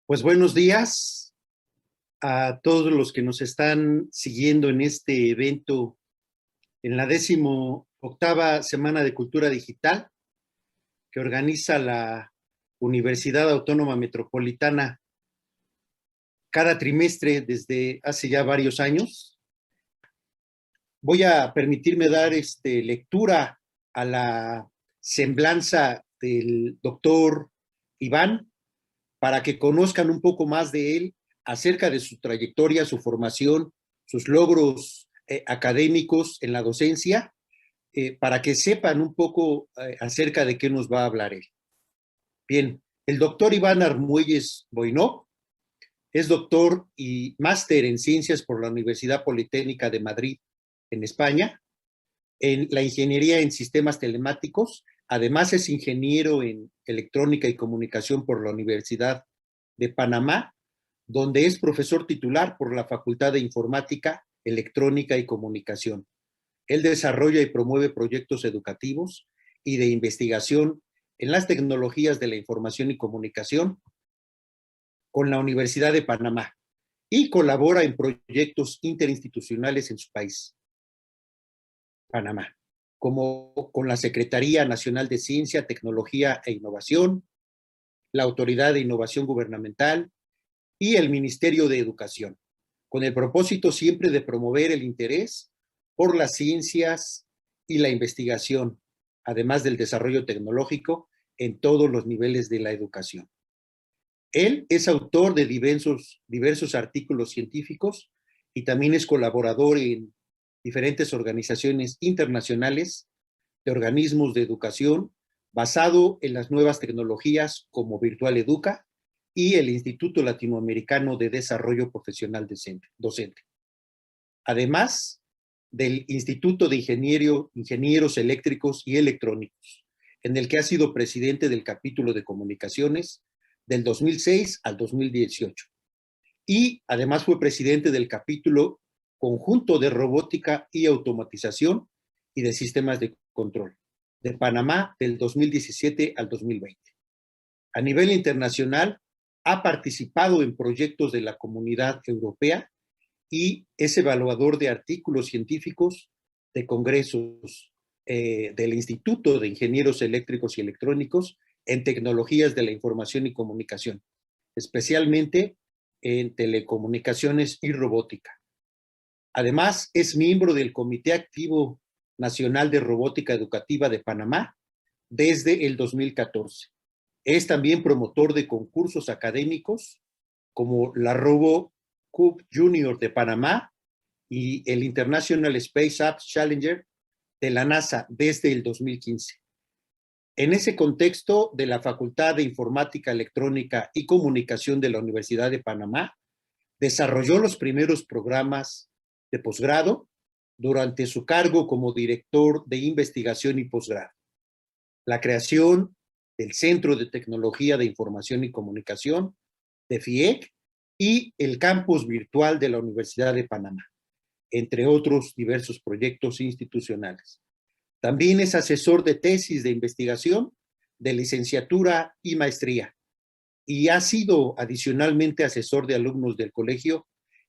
Pues buenos días a todos los que nos están siguiendo en este evento, en la 18ª Semana de Cultura Digital que organiza la Universidad Autónoma Metropolitana cada trimestre desde hace ya varios años. Voy a permitirme dar lectura a la semblanza del doctor Iván para que conozcan un poco más de él acerca de su trayectoria, su formación, sus logros académicos en la docencia, para que sepan un poco acerca de qué nos va a hablar él. Bien, el doctor Iván Armuelles Boinó es doctor y máster en ciencias por la Universidad Politécnica de Madrid, en España, en la ingeniería en sistemas telemáticos. Además es ingeniero en electrónica y comunicación por la Universidad de Panamá, donde es profesor titular por la Facultad de Informática, Electrónica y Comunicación. Él desarrolla y promueve proyectos educativos y de investigación en las tecnologías de la información y comunicación con la Universidad de Panamá y colabora en proyectos interinstitucionales en su país, Panamá, como con la Secretaría Nacional de Ciencia, Tecnología e Innovación, la Autoridad de Innovación Gubernamental y el Ministerio de Educación, con el propósito siempre de promover el interés por las ciencias y la investigación, además del desarrollo tecnológico en todos los niveles de la educación. Él es autor de diversos artículos científicos y también es colaborador en diferentes organizaciones internacionales de organismos de educación basado en las nuevas tecnologías como Virtual Educa y el Instituto Latinoamericano de Desarrollo Profesional Docente. Además del Instituto de Ingenieros Eléctricos y Electrónicos, en el que ha sido presidente del capítulo de comunicaciones del 2006 al 2018. Y además fue presidente del capítulo conjunto de robótica y automatización y de sistemas de control de Panamá del 2017 al 2020. A nivel internacional, ha participado en proyectos de la Comunidad Europea y es evaluador de artículos científicos de congresos del Instituto de Ingenieros Eléctricos y Electrónicos en tecnologías de la información y comunicación, especialmente en telecomunicaciones y robótica. Además, es miembro del Comité Activo Nacional de Robótica Educativa de Panamá desde el 2014. Es también promotor de concursos académicos como la RoboCup Junior de Panamá y el International Space Apps Challenger de la NASA desde el 2015. En ese contexto de la Facultad de Informática, Electrónica y Comunicación de la Universidad de Panamá, desarrolló los primeros programas de posgrado durante su cargo como director de investigación y posgrado. La creación del Centro de Tecnología de Información y Comunicación de FIEC y el campus virtual de la Universidad de Panamá, entre otros diversos proyectos institucionales. También es asesor de tesis de investigación, de licenciatura y maestría, y ha sido adicionalmente asesor de alumnos del colegio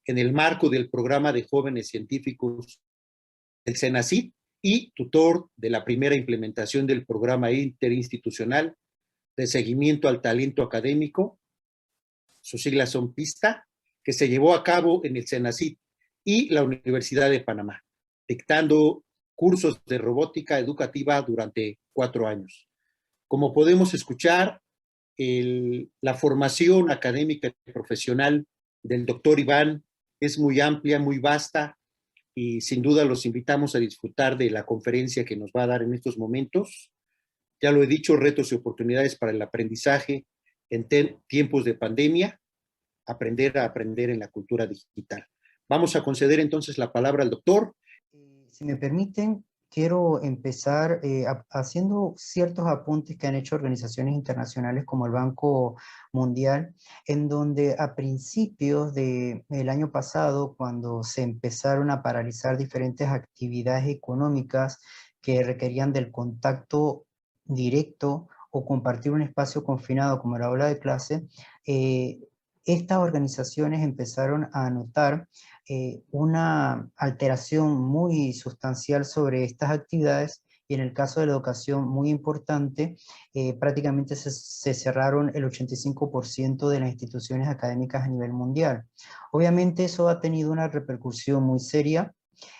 en el marco del programa de jóvenes científicos del CENACYT y tutor de la primera implementación del programa interinstitucional de seguimiento al talento académico, sus siglas son PISTA, que se llevó a cabo en el CENACYT y la Universidad de Panamá, dictando cursos de robótica educativa durante 4 años. Como podemos escuchar, la formación académica y profesional del doctor Iván es muy amplia, muy vasta, y sin duda los invitamos a disfrutar de la conferencia que nos va a dar en estos momentos. Ya lo he dicho, retos y oportunidades para el aprendizaje en tiempos de pandemia, aprender a aprender en la cultura digital. Vamos a conceder entonces la palabra al doctor. Si me permiten, quiero empezar haciendo ciertos apuntes que han hecho organizaciones internacionales como el Banco Mundial, en donde a principios del año pasado, cuando se empezaron a paralizar diferentes actividades económicas que requerían del contacto directo o compartir un espacio confinado como el aula de clase, estas organizaciones empezaron a notar una alteración muy sustancial sobre estas actividades y en el caso de la educación muy importante, prácticamente se cerraron el 85% de las instituciones académicas a nivel mundial. Obviamente eso ha tenido una repercusión muy seria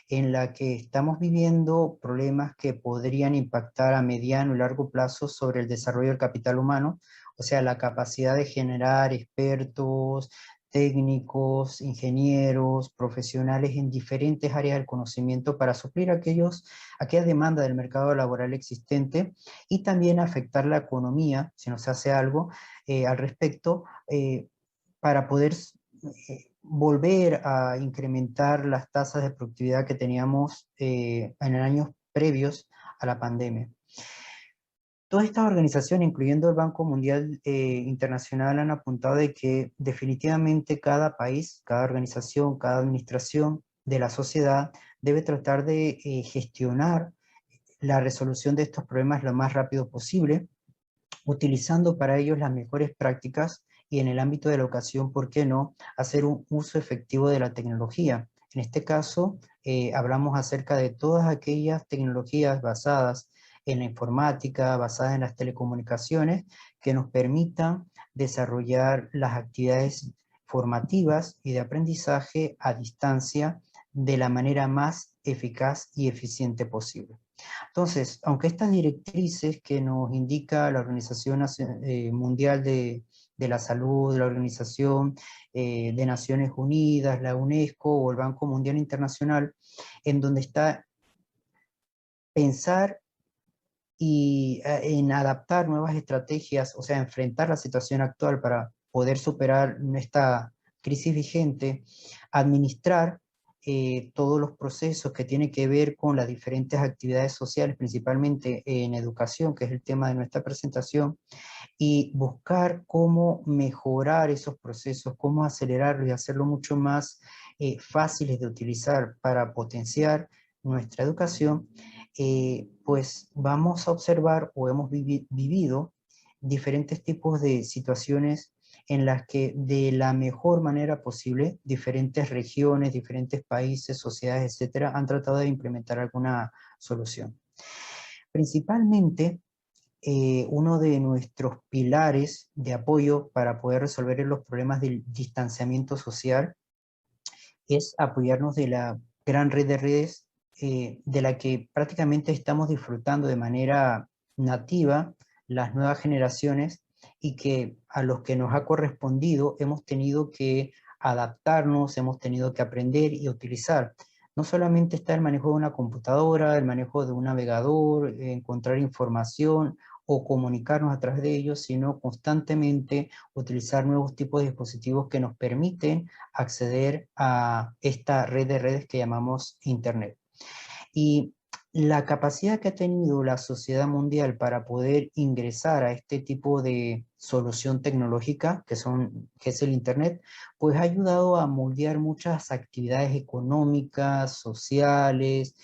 en la que estamos viviendo problemas que podrían impactar a mediano y largo plazo sobre el desarrollo del capital humano, o sea, la capacidad de generar expertos, técnicos, ingenieros, profesionales en diferentes áreas del conocimiento para suplir aquella demanda del mercado laboral existente y también afectar la economía, si no se hace algo al respecto, para poder volver a incrementar las tasas de productividad que teníamos en años previos a la pandemia. Todas estas organizaciones, incluyendo el Banco Mundial Internacional, han apuntado de que definitivamente cada país, cada organización, cada administración de la sociedad debe tratar de gestionar la resolución de estos problemas lo más rápido posible, utilizando para ellos las mejores prácticas y en el ámbito de la educación, ¿por qué no?, hacer un uso efectivo de la tecnología. En este caso, hablamos acerca de todas aquellas tecnologías basadas en la informática, basadas en las telecomunicaciones, que nos permitan desarrollar las actividades formativas y de aprendizaje a distancia de la manera más eficaz y eficiente posible. Entonces, aunque estas directrices que nos indica la Organización Mundial de la Salud, la Organización de Naciones Unidas, la UNESCO o el Banco Mundial Internacional, en donde está pensar y en adaptar nuevas estrategias, o sea, enfrentar la situación actual para poder superar esta crisis vigente, administrar todos los procesos que tienen que ver con las diferentes actividades sociales, principalmente en educación, que es el tema de nuestra presentación, y buscar cómo mejorar esos procesos, cómo acelerarlos y hacerlo mucho más fáciles de utilizar para potenciar nuestra educación, pues vamos a observar o hemos vivido diferentes tipos de situaciones en las que de la mejor manera posible diferentes regiones, diferentes países, sociedades, etcétera, han tratado de implementar alguna solución. Principalmente, uno de nuestros pilares de apoyo para poder resolver los problemas del distanciamiento social es apoyarnos de la gran red de redes de la que prácticamente estamos disfrutando de manera nativa las nuevas generaciones y que a los que nos ha correspondido hemos tenido que adaptarnos, hemos tenido que aprender y utilizar. No solamente está el manejo de una computadora, el manejo de un navegador, encontrar información o comunicarnos a través de ellos, sino constantemente utilizar nuevos tipos de dispositivos que nos permiten acceder a esta red de redes que llamamos Internet. Y la capacidad que ha tenido la sociedad mundial para poder ingresar a este tipo de solución tecnológica, que es el Internet, pues ha ayudado a moldear muchas actividades económicas, sociales,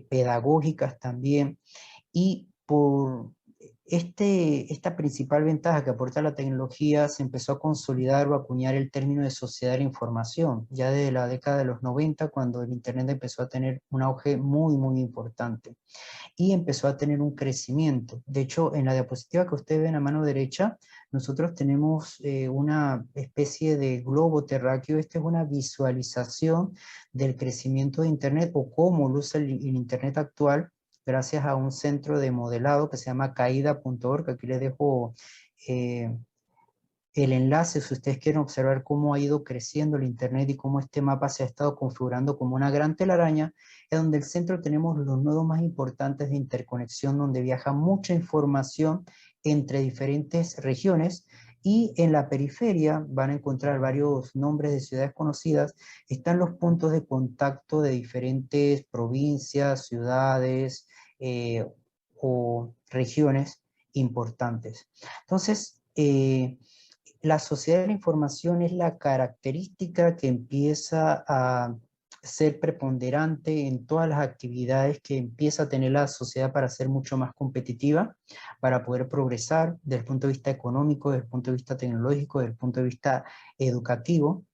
pedagógicas también, y por esta principal ventaja que aporta la tecnología se empezó a consolidar o acuñar el término de sociedad de la información, ya desde la década de los 90, cuando el Internet empezó a tener un auge muy, muy importante y empezó a tener un crecimiento. De hecho, en la diapositiva que ustedes ven a mano derecha, nosotros tenemos una especie de globo terráqueo. Esta es una visualización del crecimiento de Internet o cómo luce el Internet actual, gracias a un centro de modelado que se llama caida.org. Aquí les dejo el enlace si ustedes quieren observar cómo ha ido creciendo el Internet y cómo este mapa se ha estado configurando como una gran telaraña, en donde el centro tenemos los nodos más importantes de interconexión, donde viaja mucha información entre diferentes regiones, y en la periferia van a encontrar varios nombres de ciudades conocidas. Están los puntos de contacto de diferentes provincias, ciudades o regiones importantes. Entonces, la sociedad de la información es la característica que empieza a ser preponderante en todas las actividades que empieza a tener la sociedad para ser mucho más competitiva, para poder progresar desde el punto de vista económico, desde el punto de vista tecnológico, desde el punto de vista educativo.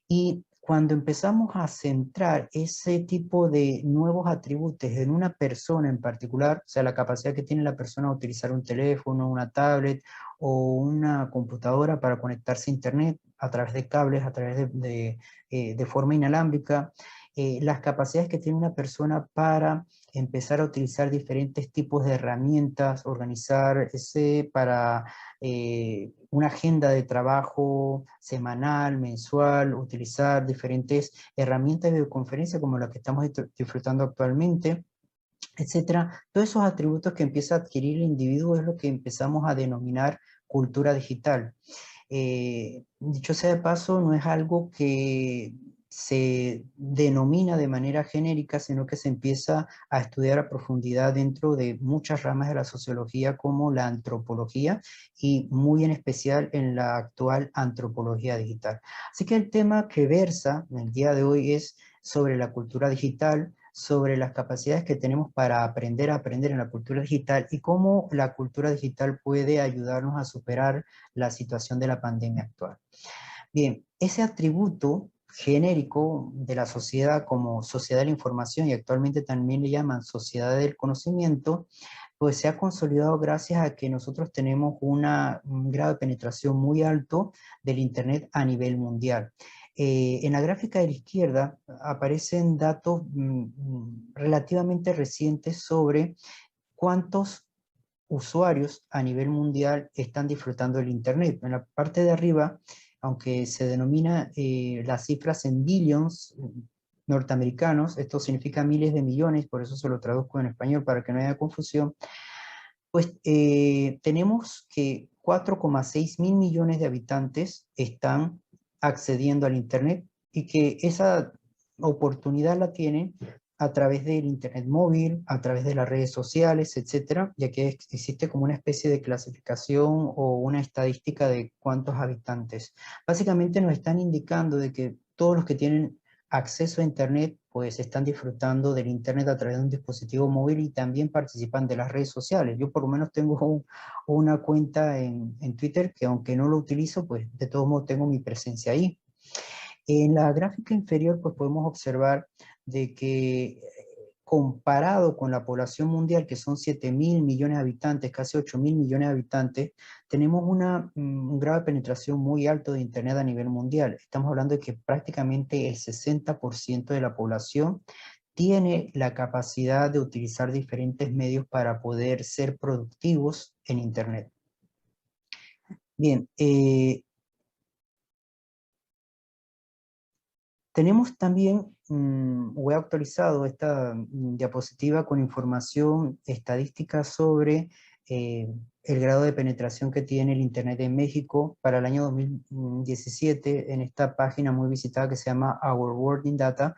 Y cuando empezamos a centrar ese tipo de nuevos atributos en una persona en particular, o sea, la capacidad que tiene la persona de utilizar un teléfono, una tablet o una computadora para conectarse a Internet a través de cables, a través de forma inalámbrica, las capacidades que tiene una persona para empezar a utilizar diferentes tipos de herramientas, organizarse para una agenda de trabajo semanal, mensual, utilizar diferentes herramientas de videoconferencia como la que estamos disfrutando actualmente, etcétera. Todos esos atributos que empieza a adquirir el individuo es lo que empezamos a denominar cultura digital. Dicho sea de paso, no es algo que se denomina de manera genérica, sino que se empieza a estudiar a profundidad dentro de muchas ramas de la sociología como la antropología y muy en especial en la actual antropología digital. Así que el tema que versa en el día de hoy es sobre la cultura digital, sobre las capacidades que tenemos para aprender a aprender en la cultura digital y cómo la cultura digital puede ayudarnos a superar la situación de la pandemia actual. Bien, ese atributo genérico de la sociedad como sociedad de la información y actualmente también le llaman sociedad del conocimiento, pues se ha consolidado gracias a que nosotros tenemos un grado de penetración muy alto del Internet a nivel mundial. En la gráfica de la izquierda aparecen datos relativamente recientes sobre cuántos usuarios a nivel mundial están disfrutando del Internet. En la parte de arriba, aunque se denomina las cifras en billions norteamericanos, esto significa miles de millones, por eso se lo traduzco en español para que no haya confusión, pues tenemos que 4,6 mil millones de habitantes están accediendo al Internet y que esa oportunidad la tienen a través del Internet móvil, a través de las redes sociales, etcétera, ya que existe como una especie de clasificación o una estadística de cuántos habitantes. Básicamente nos están indicando de que todos los que tienen acceso a Internet, pues están disfrutando del Internet a través de un dispositivo móvil y también participan de las redes sociales. Yo por lo menos tengo una cuenta en Twitter que aunque no lo utilizo, pues de todos modos tengo mi presencia ahí. En la gráfica inferior, pues podemos observar de que comparado con la población mundial, que son 7 mil millones de habitantes, casi 8 mil millones de habitantes, tenemos un grado de penetración muy alto de Internet a nivel mundial. Estamos hablando de que prácticamente el 60% de la población tiene la capacidad de utilizar diferentes medios para poder ser productivos en Internet. Bien, tenemos también, o he actualizado esta diapositiva con información estadística sobre el grado de penetración que tiene el Internet en México para el año 2017 en esta página muy visitada que se llama Our World in Data.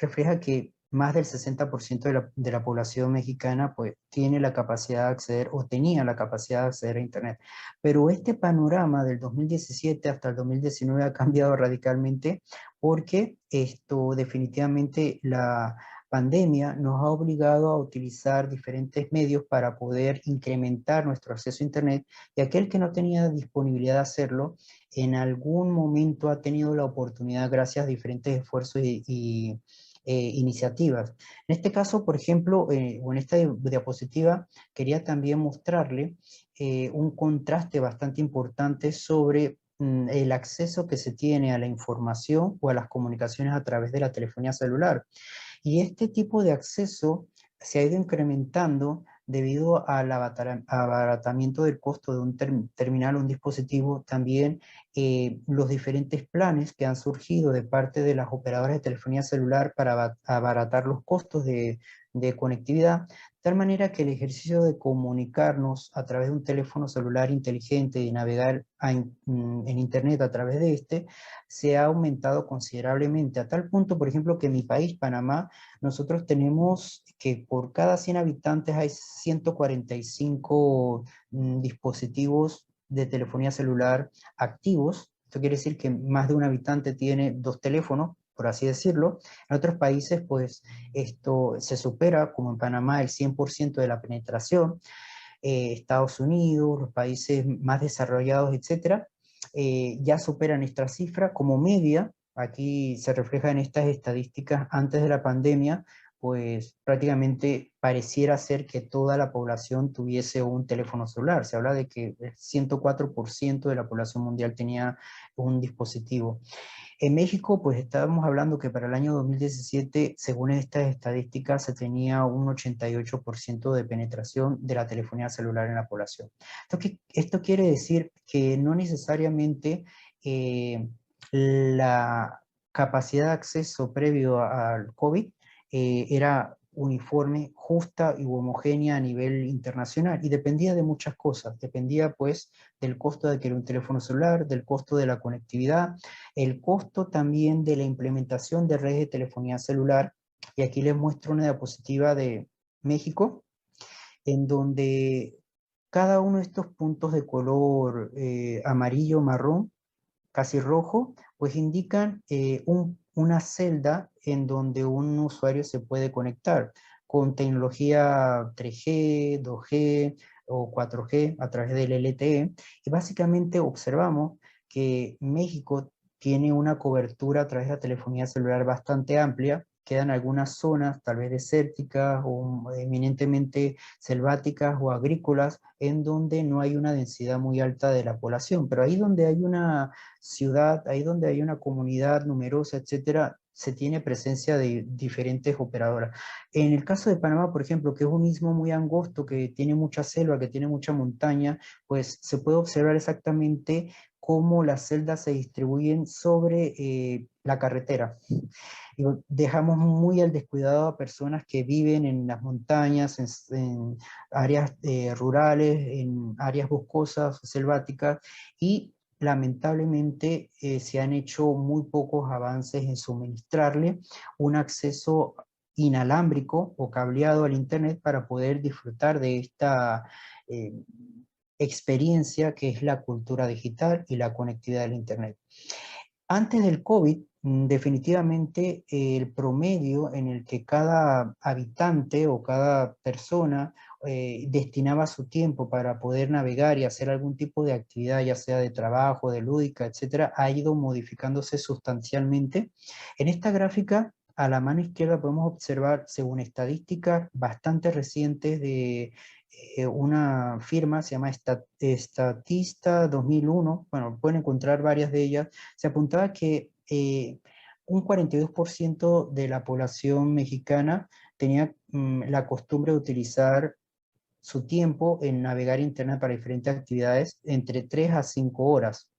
Refleja que más del 60% de la población mexicana pues tiene la capacidad de acceder o tenía la capacidad de acceder a Internet. Pero este panorama del 2017 hasta el 2019 ha cambiado radicalmente porque esto definitivamente la pandemia nos ha obligado a utilizar diferentes medios para poder incrementar nuestro acceso a Internet y aquel que no tenía disponibilidad de hacerlo, en algún momento ha tenido la oportunidad gracias a diferentes esfuerzos y iniciativas. En este caso, por ejemplo, o en esta diapositiva, quería también mostrarle un contraste bastante importante sobre el acceso que se tiene a la información o a las comunicaciones a través de la telefonía celular. Y este tipo de acceso se ha ido incrementando debido al abaratamiento del costo de un terminal o un dispositivo, también los diferentes planes que han surgido de parte de las operadoras de telefonía celular para abaratar los costos de conectividad, de tal manera que el ejercicio de comunicarnos a través de un teléfono celular inteligente y navegar en Internet a través de este, se ha aumentado considerablemente, a tal punto, por ejemplo, que en mi país, Panamá, nosotros tenemos que por cada 100 habitantes hay 145 dispositivos de telefonía celular activos. Esto quiere decir que más de un habitante tiene dos teléfonos, por así decirlo. En otros países, pues, esto se supera, como en Panamá, el 100% de la penetración. Estados Unidos, los países más desarrollados, etcétera, ya superan esta cifra como media. Aquí se refleja en estas estadísticas antes de la pandemia, pues prácticamente pareciera ser que toda la población tuviese un teléfono celular. Se habla de que el 104% de la población mundial tenía un dispositivo. En México, pues estábamos hablando que para el año 2017, según estas estadísticas, se tenía un 88% de penetración de la telefonía celular en la población. Esto quiere decir que no necesariamente la capacidad de acceso previo al COVID era uniforme, justa y homogénea a nivel internacional, y dependía de muchas cosas. Dependía pues del costo de adquirir un teléfono celular, del costo de la conectividad, el costo también de la implementación de redes de telefonía celular. Y aquí les muestro una diapositiva de México, en donde cada uno de estos puntos de color amarillo, marrón, casi rojo, pues indican una celda en donde un usuario se puede conectar con tecnología 3G, 2G o 4G a través del LTE. Y básicamente observamos que México tiene una cobertura a través de la telefonía celular bastante amplia. Quedan algunas zonas, tal vez desérticas o eminentemente selváticas o agrícolas, en donde no hay una densidad muy alta de la población. Pero ahí donde hay una ciudad, ahí donde hay una comunidad numerosa, etcétera, se tiene presencia de diferentes operadoras. En el caso de Panamá, por ejemplo, que es un istmo muy angosto, que tiene mucha selva, que tiene mucha montaña, pues se puede observar exactamente cómo las celdas se distribuyen sobre la carretera. Digo, dejamos muy al descuidado a personas que viven en las montañas, en áreas rurales, en áreas boscosas, selváticas, y lamentablemente se han hecho muy pocos avances en suministrarle un acceso inalámbrico o cableado al Internet para poder disfrutar de esta eh, experiencia que es la cultura digital y la conectividad del Internet. Antes del COVID, definitivamente el promedio en el que cada habitante o cada persona destinaba su tiempo para poder navegar y hacer algún tipo de actividad, ya sea de trabajo, de lúdica, etcétera, ha ido modificándose sustancialmente. En esta gráfica, a la mano izquierda podemos observar, según estadísticas bastante recientes de una firma, se llama Statista 2001, bueno, pueden encontrar varias de ellas. Se apuntaba que un 42% de la población mexicana tenía la costumbre de utilizar su tiempo en navegar internet para diferentes actividades entre 3 a 5 horas.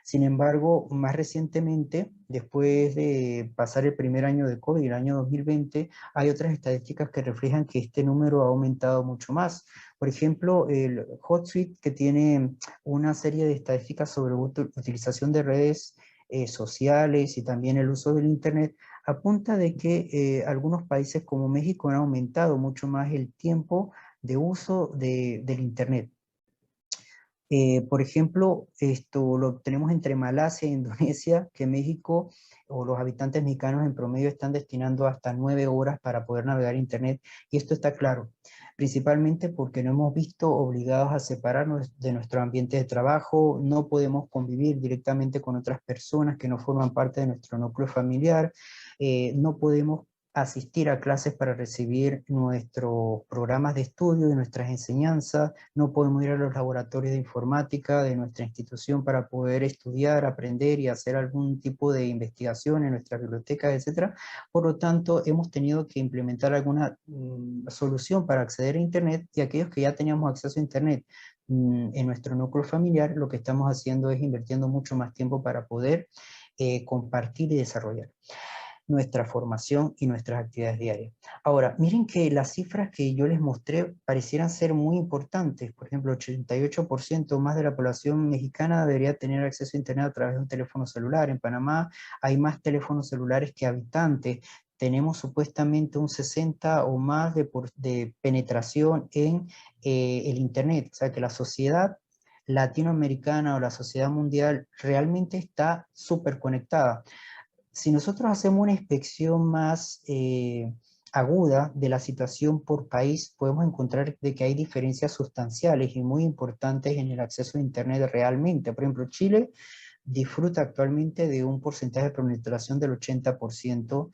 Sin embargo, más recientemente, después de pasar el primer año de COVID, el año 2020, hay otras estadísticas que reflejan que este número ha aumentado mucho más. Por ejemplo, el HotSuite, que tiene una serie de estadísticas sobre utilización de redes sociales y también el uso del Internet, apunta de que algunos países como México han aumentado mucho más el tiempo de uso del Internet. Por ejemplo, esto lo tenemos entre Malasia e Indonesia, que México o los habitantes mexicanos en promedio están destinando hasta 9 horas para poder navegar Internet, y esto está claro, principalmente porque no hemos visto obligados a separarnos de nuestro ambiente de trabajo, no podemos convivir directamente con otras personas que no forman parte de nuestro núcleo familiar, no podemos asistir a clases para recibir nuestros programas de estudio y nuestras enseñanzas, no podemos ir a los laboratorios de informática de nuestra institución para poder estudiar, aprender y hacer algún tipo de investigación en nuestras bibliotecas, etc. Por lo tanto, hemos tenido que implementar alguna solución para acceder a Internet, y aquellos que ya teníamos acceso a Internet en nuestro núcleo familiar, lo que estamos haciendo es invirtiendo mucho más tiempo para poder compartir y desarrollar nuestra formación y nuestras actividades diarias. Ahora, miren que las cifras que yo les mostré parecieran ser muy importantes. Por ejemplo, 88% más de la población mexicana debería tener acceso a Internet a través de un teléfono celular. En Panamá hay más teléfonos celulares que habitantes. Tenemos supuestamente un 60 o más de penetración en el Internet. O sea que la sociedad latinoamericana o la sociedad mundial realmente está súper conectada. si nosotros hacemos una inspección más aguda de la situación por país, podemos encontrar de que hay diferencias sustanciales y muy importantes en el acceso a Internet realmente. Por ejemplo, Chile disfruta actualmente de un porcentaje de penetración del 80%,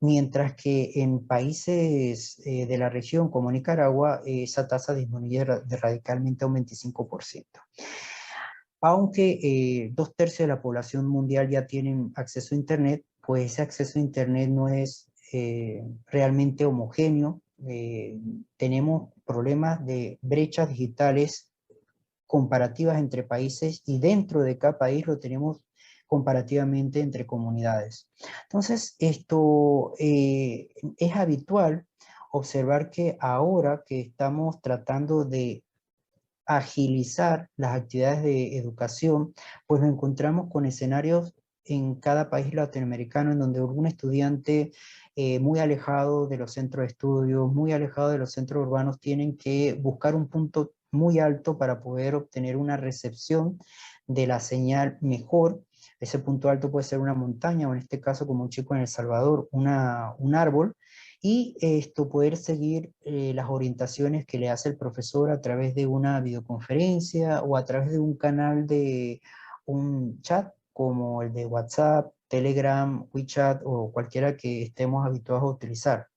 mientras que en países de la región como Nicaragua, esa tasa disminuye radicalmente a un 25%. Aunque 2/3 de la población mundial ya tienen acceso a Internet, pues ese acceso a Internet no es realmente homogéneo. Tenemos problemas de brechas digitales comparativas entre países y dentro de cada país lo tenemos comparativamente entre comunidades. Entonces, esto es habitual observar que ahora que estamos tratando de agilizar las actividades de educación, pues nos encontramos con escenarios en cada país latinoamericano en donde algún estudiante muy alejado de los centros de estudios, muy alejado de los centros urbanos, tienen que buscar un punto muy alto para poder obtener una recepción de la señal mejor. Ese punto alto puede ser una montaña, o en este caso, como un chico en El Salvador, un árbol, y esto poder seguir las orientaciones que le hace el profesor a través de una videoconferencia o a través de un canal de un chat como el de WhatsApp, Telegram, WeChat o cualquiera que estemos habituados a utilizar.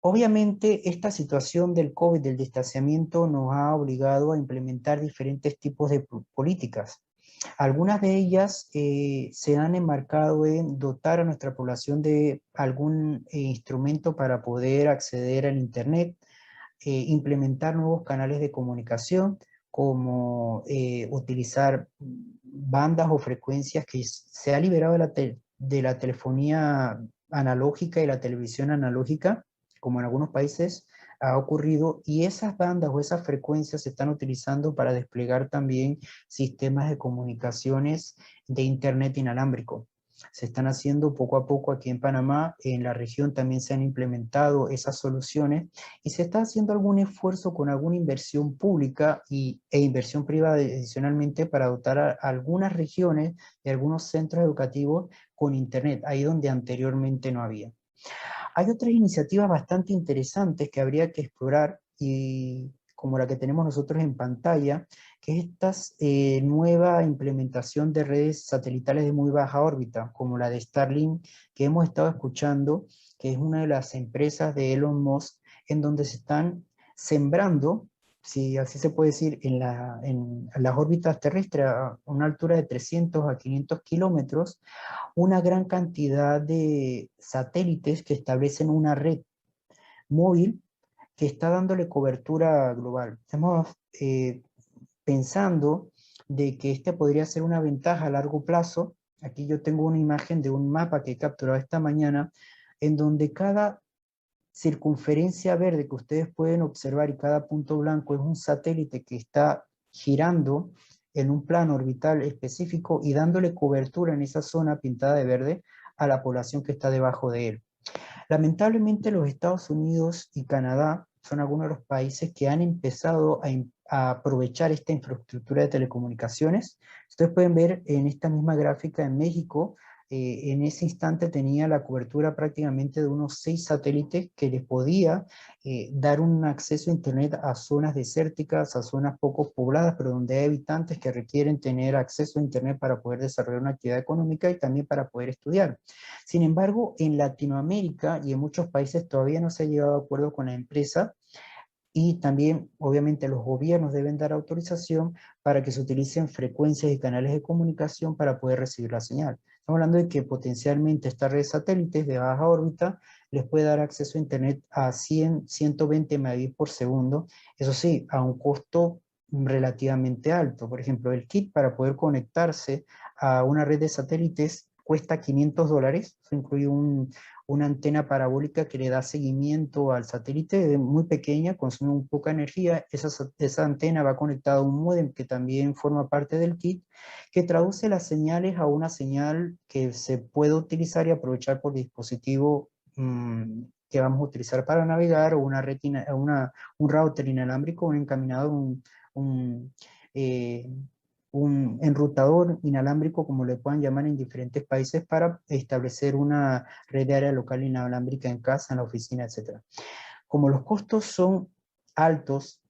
Obviamente, esta situación del COVID, del distanciamiento, nos ha obligado a implementar diferentes tipos de políticas. Algunas de ellas se han enmarcado en dotar a nuestra población de algún instrumento para poder acceder al Internet, implementar nuevos canales de comunicación, como utilizar bandas o frecuencias que se ha liberado de la telefonía analógica y la televisión analógica, como en algunos países ha ocurrido, y esas bandas o esas frecuencias se están utilizando para desplegar también sistemas de comunicaciones de Internet inalámbrico. Se están haciendo poco a poco aquí en Panamá, en la región también se han implementado esas soluciones y se está haciendo algún esfuerzo con alguna inversión pública e inversión privada adicionalmente para dotar a algunas regiones y algunos centros educativos con Internet, ahí donde anteriormente no había. Hay otras iniciativas bastante interesantes que habría que explorar y como la que tenemos nosotros en pantalla, que es esta nueva implementación de redes satelitales de muy baja órbita, como la de Starlink, que hemos estado escuchando, que es una de las empresas de Elon Musk, en donde se están sembrando, si así se puede decir, en las órbitas terrestres a una altura de 300 a 500 kilómetros, una gran cantidad de satélites que establecen una red móvil que está dándole cobertura global. Estamos pensando de que esta podría ser una ventaja a largo plazo. Aquí yo tengo una imagen de un mapa que he capturado esta mañana, en donde cada circunferencia verde que ustedes pueden observar y cada punto blanco es un satélite que está girando en un plano orbital específico y dándole cobertura en esa zona pintada de verde a la población que está debajo de él. Lamentablemente los Estados Unidos y Canadá son algunos de los países que han empezado a aprovechar esta infraestructura de telecomunicaciones. Ustedes pueden ver en esta misma gráfica en México, en ese instante tenía la cobertura prácticamente de unos 6 satélites que les podía dar un acceso a Internet a zonas desérticas, a zonas poco pobladas, pero donde hay habitantes que requieren tener acceso a Internet para poder desarrollar una actividad económica y también para poder estudiar. Sin embargo, en Latinoamérica y en muchos países todavía no se ha llegado a acuerdo con la empresa y también, obviamente, los gobiernos deben dar autorización para que se utilicen frecuencias y canales de comunicación para poder recibir la señal. Estamos hablando de que potencialmente esta red de satélites de baja órbita les puede dar acceso a Internet a 100, 120 megabits por segundo, eso sí, a un costo relativamente alto. Por ejemplo, el kit para poder conectarse a una red de satélites cuesta $500, eso incluye una antena parabólica que le da seguimiento al satélite, muy pequeña, consume muy poca energía. Esa antena va conectada a un módem que también forma parte del kit, que traduce las señales a una señal que se puede utilizar y aprovechar por dispositivo que vamos a utilizar para navegar, o un router inalámbrico, un encaminador, un un enrutador inalámbrico, como le puedan llamar en diferentes países, para establecer una red de área local inalámbrica en casa, en la oficina, etc. Como los costos son altos,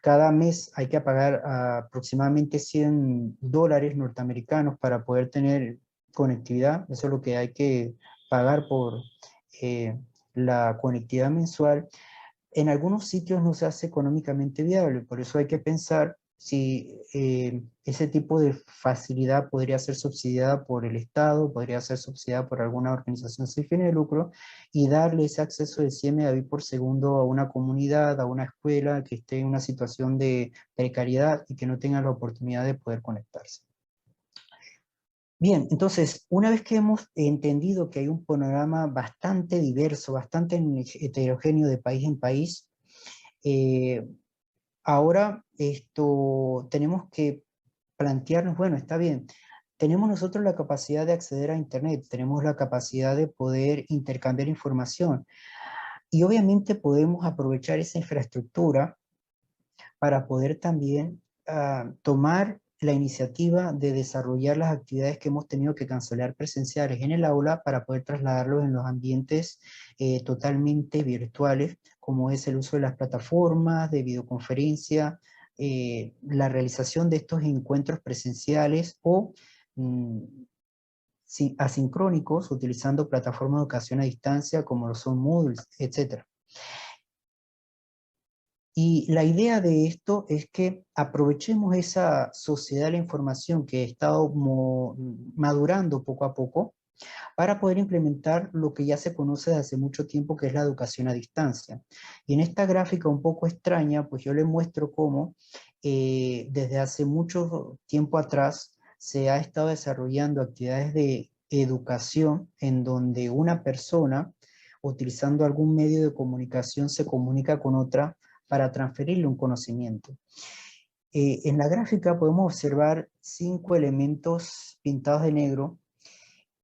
cada mes hay que pagar aproximadamente $100 norteamericanos para poder tener conectividad. Eso es lo que hay que pagar por la conectividad mensual. En algunos sitios no se hace económicamente viable, por eso hay que pensar si ese tipo de facilidad podría ser subsidiada por el Estado, podría ser subsidiada por alguna organización sin fines de lucro, y darle ese acceso de 100 megabits por segundo a una comunidad, a una escuela que esté en una situación de precariedad y que no tenga la oportunidad de poder conectarse. Bien, entonces, una vez que hemos entendido que hay un panorama bastante diverso, bastante heterogéneo de país en país, ahora tenemos que plantearnos, bueno, está bien, tenemos nosotros la capacidad de acceder a Internet, tenemos la capacidad de poder intercambiar información y obviamente podemos aprovechar esa infraestructura para poder también tomar la iniciativa de desarrollar las actividades que hemos tenido que cancelar presenciales en el aula para poder trasladarlos en los ambientes totalmente virtuales, como es el uso de las plataformas de videoconferencia, la realización de estos encuentros presenciales o asincrónicos utilizando plataformas de educación a distancia como lo son Moodle, etc. Y la idea de esto es que aprovechemos esa sociedad de la información que ha estado madurando poco a poco para poder implementar lo que ya se conoce desde hace mucho tiempo, que es la educación a distancia. Y en esta gráfica un poco extraña, pues yo les muestro cómo desde hace mucho tiempo atrás se ha estado desarrollando actividades de educación en donde una persona, utilizando algún medio de comunicación, se comunica con otra para transferirle un conocimiento. En la gráfica podemos observar 5 elementos pintados de negro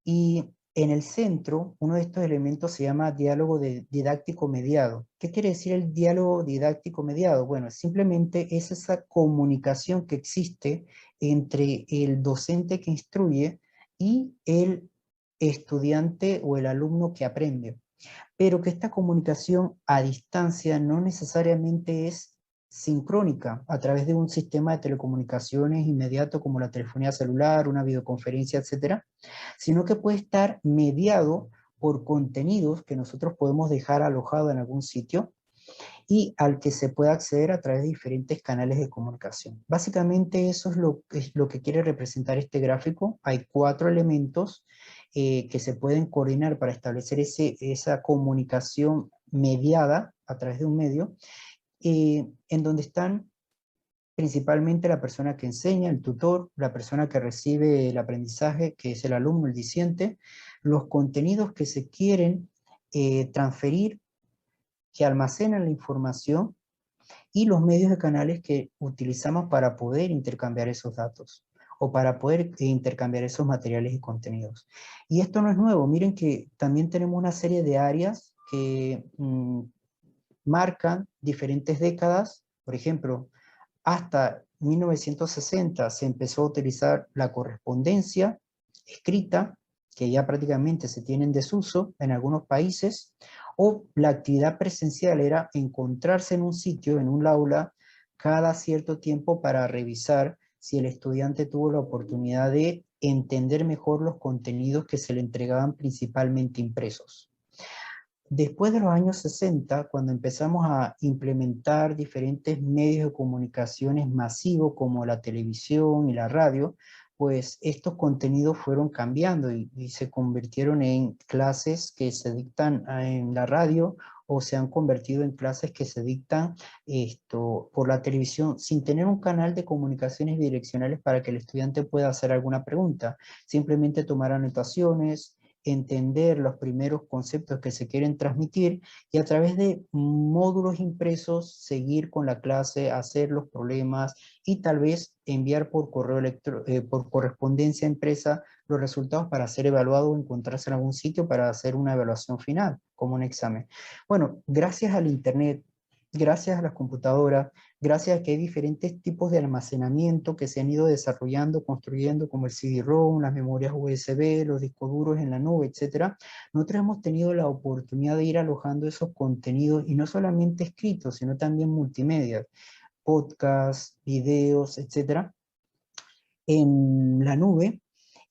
y en el centro, uno de estos elementos se llama diálogo didáctico mediado. ¿Qué quiere decir el diálogo didáctico mediado? Bueno, simplemente es esa comunicación que existe entre el docente que instruye y el estudiante o el alumno que aprende, pero que esta comunicación a distancia no necesariamente es sincrónica a través de un sistema de telecomunicaciones inmediato como la telefonía celular, una videoconferencia, etcétera, sino que puede estar mediado por contenidos que nosotros podemos dejar alojado en algún sitio y al que se puede acceder a través de diferentes canales de comunicación. Básicamente eso es lo que quiere representar este gráfico. Hay 4 elementos que se pueden coordinar para establecer esa comunicación mediada a través de un medio, en donde están principalmente la persona que enseña, el tutor, la persona que recibe el aprendizaje, que es el alumno, el disciente, los contenidos que se quieren transferir, que almacenan la información, y los medios de canales que utilizamos para poder intercambiar esos datos o para poder intercambiar esos materiales y contenidos. Y esto no es nuevo, miren que también tenemos una serie de áreas que marcan diferentes décadas. Por ejemplo, hasta 1960 se empezó a utilizar la correspondencia escrita, que ya prácticamente se tiene en desuso en algunos países, o la actividad presencial era encontrarse en un sitio, en un aula, cada cierto tiempo para revisar si el estudiante tuvo la oportunidad de entender mejor los contenidos que se le entregaban principalmente impresos. Después de los años 60, cuando empezamos a implementar diferentes medios de comunicaciones masivos como la televisión y la radio, pues estos contenidos fueron cambiando y se convirtieron en clases que se dictan en la radio o se han convertido en clases que se dictan por la televisión sin tener un canal de comunicaciones bidireccionales para que el estudiante pueda hacer alguna pregunta. Simplemente tomar anotaciones, entender los primeros conceptos que se quieren transmitir y a través de módulos impresos seguir con la clase, hacer los problemas y tal vez enviar por por correspondencia impresa los resultados para ser evaluado o encontrarse en algún sitio para hacer una evaluación final, como un examen. Bueno, gracias al Internet gracias a las computadoras, gracias a que hay diferentes tipos de almacenamiento que se han ido desarrollando, construyendo, como el CD-ROM, las memorias USB, los discos duros en la nube, etcétera, nosotros hemos tenido la oportunidad de ir alojando esos contenidos, y no solamente escritos, sino también multimedia, podcasts, videos, etcétera, en la nube,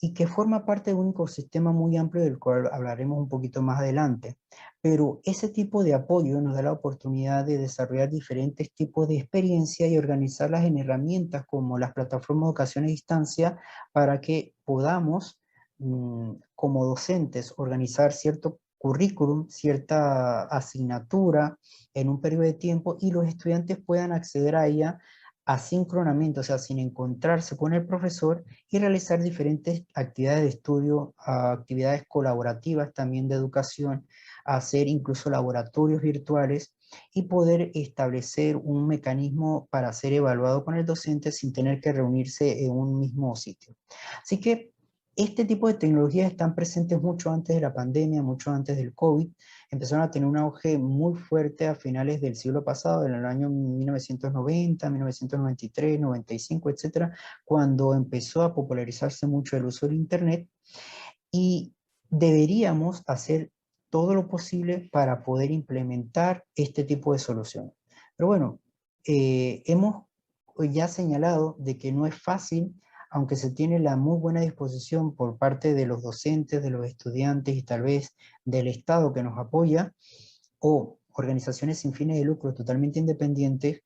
y que forma parte de un ecosistema muy amplio del cual hablaremos un poquito más adelante. Pero ese tipo de apoyo nos da la oportunidad de desarrollar diferentes tipos de experiencia y organizarlas en herramientas como las plataformas de educación a distancia, para que podamos, como docentes, organizar cierto currículum, cierta asignatura en un periodo de tiempo, y los estudiantes puedan acceder a ella asíncronamente, o sea, sin encontrarse con el profesor, y realizar diferentes actividades de estudio, actividades colaborativas también de educación, hacer incluso laboratorios virtuales, y poder establecer un mecanismo para ser evaluado con el docente sin tener que reunirse en un mismo sitio. Así que este tipo de tecnologías están presentes mucho antes de la pandemia, mucho antes del COVID. Empezaron a tener un auge muy fuerte a finales del siglo pasado, en el año 1990, 1993, 95, etcétera, cuando empezó a popularizarse mucho el uso del Internet, y deberíamos hacer todo lo posible para poder implementar este tipo de soluciones. Pero bueno, hemos ya señalado de que no es fácil, aunque se tiene la muy buena disposición por parte de los docentes, de los estudiantes y tal vez del Estado que nos apoya, o organizaciones sin fines de lucro totalmente independientes.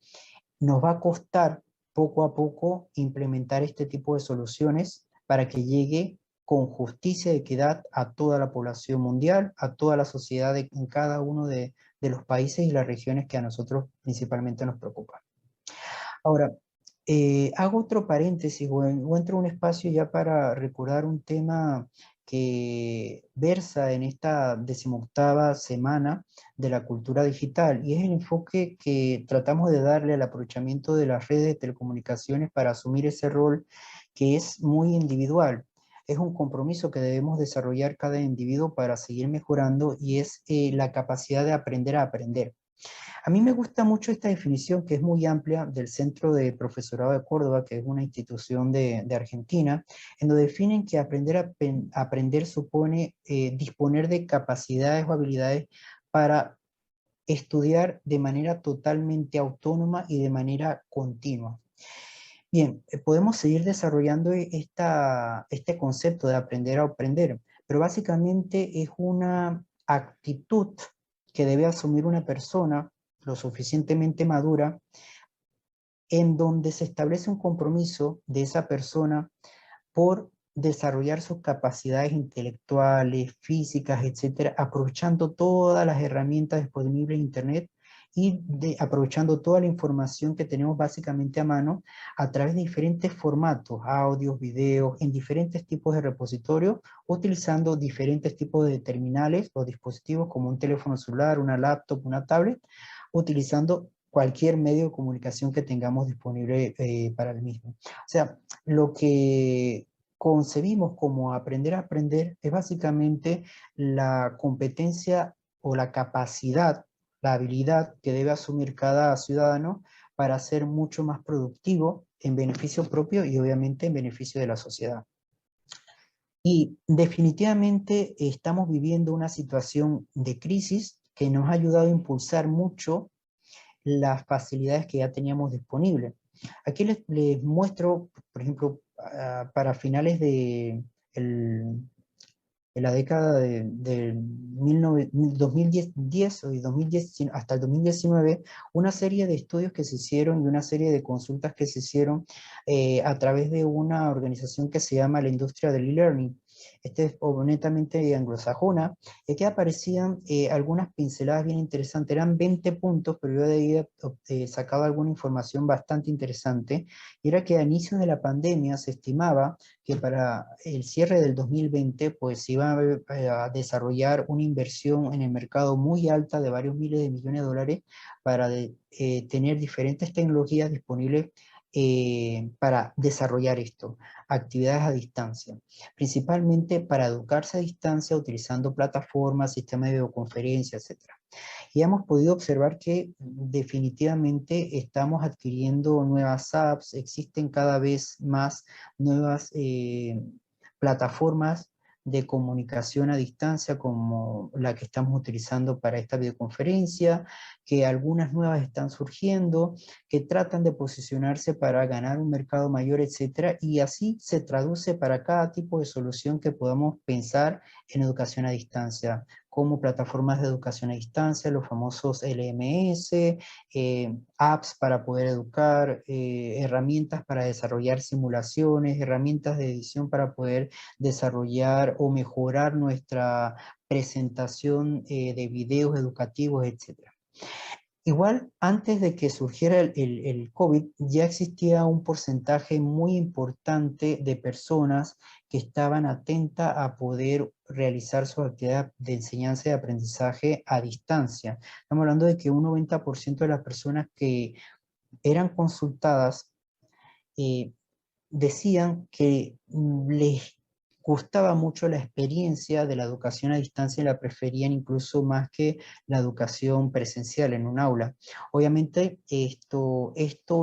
Nos va a costar poco a poco implementar este tipo de soluciones para que llegue con justicia y equidad a toda la población mundial, a toda la sociedad en cada uno de los países y las regiones que a nosotros principalmente nos preocupan. Ahora, hago otro paréntesis, o encuentro un espacio ya para recordar un tema que versa en esta 18ª semana de la cultura digital, y es el enfoque que tratamos de darle al aprovechamiento de las redes de telecomunicaciones para asumir ese rol que es muy individual. Es un compromiso que debemos desarrollar cada individuo para seguir mejorando, y es la capacidad de aprender a aprender. A mí me gusta mucho esta definición, que es muy amplia, del Centro de Profesorado de Córdoba, que es una institución de Argentina, en donde definen que aprender supone disponer de capacidades o habilidades para estudiar de manera totalmente autónoma y de manera continua. Bien, podemos seguir desarrollando este concepto de aprender a aprender, pero básicamente es una actitud que debe asumir una persona lo suficientemente madura, en donde se establece un compromiso de esa persona por desarrollar sus capacidades intelectuales, físicas, etcétera, aprovechando todas las herramientas disponibles en Internet, y aprovechando toda la información que tenemos básicamente a mano a través de diferentes formatos, audios, videos, en diferentes tipos de repositorios, utilizando diferentes tipos de terminales o dispositivos como un teléfono celular, una laptop, una tablet, utilizando cualquier medio de comunicación que tengamos disponible para el mismo. O sea, lo que concebimos como aprender a aprender es básicamente la competencia o la capacidad, la habilidad que debe asumir cada ciudadano para ser mucho más productivo en beneficio propio y obviamente en beneficio de la sociedad. Y definitivamente estamos viviendo una situación de crisis que nos ha ayudado a impulsar mucho las facilidades que ya teníamos disponibles. Aquí les muestro, por ejemplo, para finales de la década de 2010 o 2010 hasta el 2019, una serie de estudios que se hicieron y una serie de consultas que se hicieron a través de una organización que se llama la industria del e-learning. Este es netamente anglosajona, y aquí aparecían algunas pinceladas bien interesantes. Eran 20 puntos, pero yo de ahí he sacado alguna información bastante interesante, y era que a inicios de la pandemia se estimaba que para el cierre del 2020 pues se iba a desarrollar una inversión en el mercado muy alta de varios miles de millones de dólares para tener diferentes tecnologías disponibles para desarrollar esto, actividades a distancia, principalmente para educarse a distancia utilizando plataformas, sistemas de videoconferencia, etcétera. Y hemos podido observar que definitivamente estamos adquiriendo nuevas apps, existen cada vez más nuevas plataformas de comunicación a distancia como la que estamos utilizando para esta videoconferencia, que algunas nuevas están surgiendo, que tratan de posicionarse para ganar un mercado mayor, etcétera, y así se traduce para cada tipo de solución que podamos pensar en educación a distancia, como plataformas de educación a distancia, los famosos LMS, apps para poder educar, herramientas para desarrollar simulaciones, herramientas de edición para poder desarrollar o mejorar nuestra presentación de videos educativos, etcétera. Igual, antes de que surgiera el COVID, ya existía un porcentaje muy importante de personas que estaban atentas a poder realizar su actividad de enseñanza y aprendizaje a distancia. Estamos hablando de que un 90% de las personas que eran consultadas eh, decían que les gustaba mucho la experiencia de la educación a distancia y la preferían incluso más que la educación presencial en un aula. Obviamente esto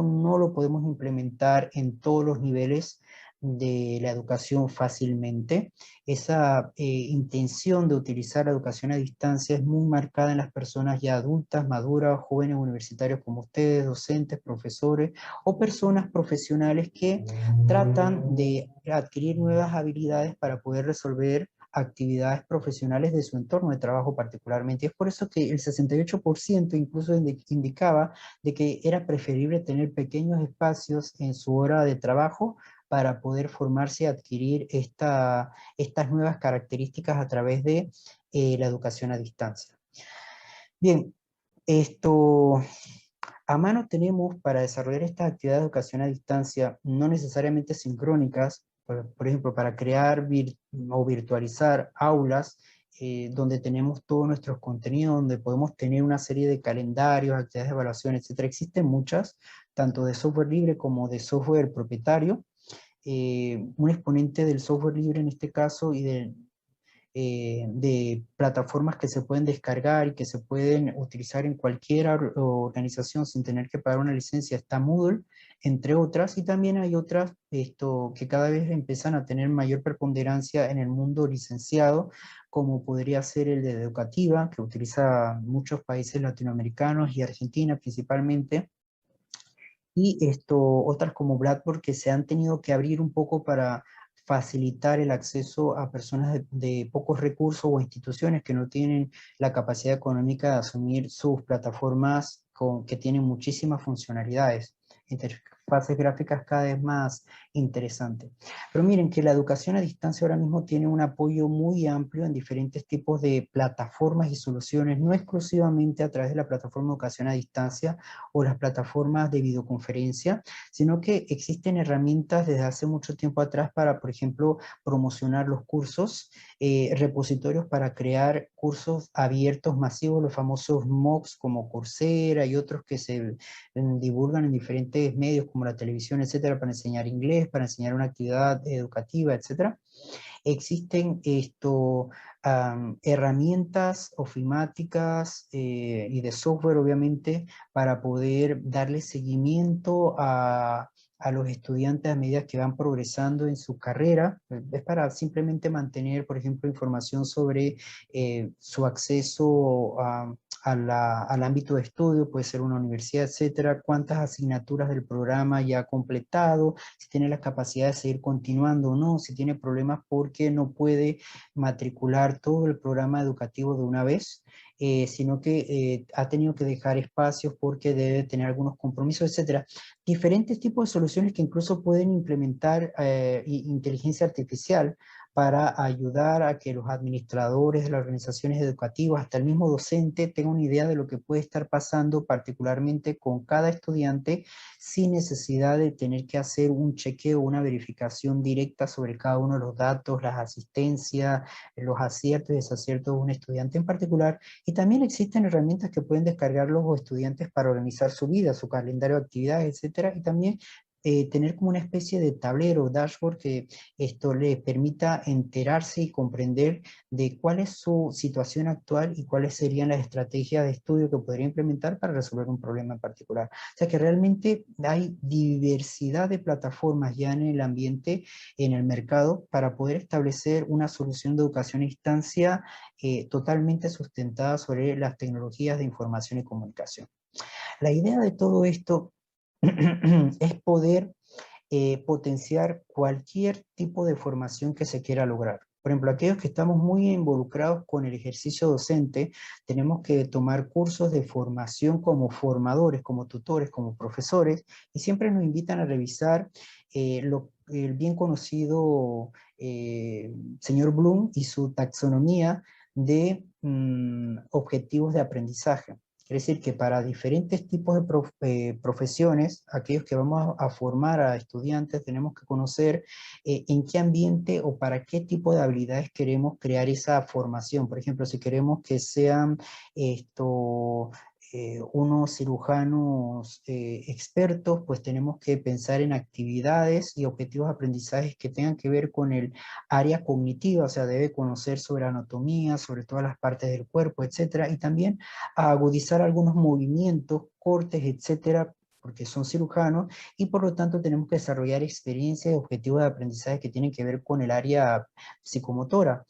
no lo podemos implementar en todos los niveles de la educación fácilmente. Esa intención de utilizar la educación a distancia es muy marcada en las personas ya adultas, maduras, jóvenes universitarios como ustedes, docentes, profesores o personas profesionales que tratan de adquirir nuevas habilidades para poder resolver actividades profesionales de su entorno de trabajo particularmente. Y es por eso que el 68% incluso indicaba de que era preferible tener pequeños espacios en su hora de trabajo para poder formarse y adquirir estas nuevas características a través de la educación a distancia. Bien, esto a mano tenemos para desarrollar estas actividades de educación a distancia, no necesariamente sincrónicas, por ejemplo, para crear o virtualizar aulas donde tenemos todos nuestros contenidos, donde podemos tener una serie de calendarios, actividades de evaluación, etcétera. Existen muchas, tanto de software libre como de software propietario. Un exponente del software libre en este caso y de plataformas que se pueden descargar y que se pueden utilizar en cualquier organización sin tener que pagar una licencia, está Moodle, entre otras, y también hay otras que cada vez empiezan a tener mayor preponderancia en el mundo licenciado, como podría ser el de Educativa, que utiliza muchos países latinoamericanos y Argentina principalmente, y otras como Blackboard que se han tenido que abrir un poco para facilitar el acceso a personas de pocos recursos o instituciones que no tienen la capacidad económica de asumir sus plataformas que tienen muchísimas funcionalidades, interfaces gráficas cada vez más interesantes. Pero miren que la educación a distancia ahora mismo tiene un apoyo muy amplio en diferentes tipos de plataformas y soluciones, no exclusivamente a través de la plataforma de educación a distancia, o las plataformas de videoconferencia, sino que existen herramientas desde hace mucho tiempo atrás para, por ejemplo, promocionar los cursos, repositorios para crear cursos abiertos masivos, los famosos MOOCs como Coursera y otros que se divulgan en diferentes medios como la televisión, etcétera, para enseñar inglés, para enseñar una actividad educativa, etcétera. Existen herramientas ofimáticas y de software, obviamente, para poder darle seguimiento a los estudiantes a medida que van progresando en su carrera. Es para simplemente mantener, por ejemplo, información sobre su acceso al ámbito de estudio, puede ser una universidad, etcétera, cuántas asignaturas del programa ya ha completado, si tiene la capacidad de seguir continuando o no, si tiene problemas porque no puede matricular todo el programa educativo de una vez, sino que ha tenido que dejar espacios porque debe tener algunos compromisos, etcétera. Diferentes tipos de soluciones que incluso pueden implementar inteligencia artificial para ayudar a que los administradores de las organizaciones educativas, hasta el mismo docente, tengan una idea de lo que puede estar pasando particularmente con cada estudiante sin necesidad de tener que hacer un chequeo, una verificación directa sobre cada uno de los datos, las asistencias, los aciertos y desaciertos de un estudiante en particular. Y también existen herramientas que pueden descargar los estudiantes para organizar su vida, su calendario de actividades, etcétera, y también tener como una especie de tablero, dashboard, que esto le permita enterarse y comprender de cuál es su situación actual y cuáles serían las estrategias de estudio que podría implementar para resolver un problema en particular. O sea que realmente hay diversidad de plataformas ya en el ambiente, en el mercado, para poder establecer una solución de educación a distancia totalmente sustentada sobre las tecnologías de información y comunicación. La idea de todo esto es poder potenciar cualquier tipo de formación que se quiera lograr. Por ejemplo, aquellos que estamos muy involucrados con el ejercicio docente, tenemos que tomar cursos de formación como formadores, como tutores, como profesores, y siempre nos invitan a revisar el bien conocido señor Bloom y su taxonomía de objetivos de aprendizaje. Es decir, que para diferentes tipos de profesiones, aquellos que vamos a formar a estudiantes, tenemos que conocer en qué ambiente o para qué tipo de habilidades queremos crear esa formación. Por ejemplo, si queremos que sean unos cirujanos expertos, pues tenemos que pensar en actividades y objetivos de aprendizaje que tengan que ver con el área cognitiva, o sea, debe conocer sobre anatomía, sobre todas las partes del cuerpo, etcétera, y también a agudizar algunos movimientos, cortes, etcétera, porque son cirujanos, y por lo tanto tenemos que desarrollar experiencias y objetivos de aprendizaje que tienen que ver con el área psicomotora.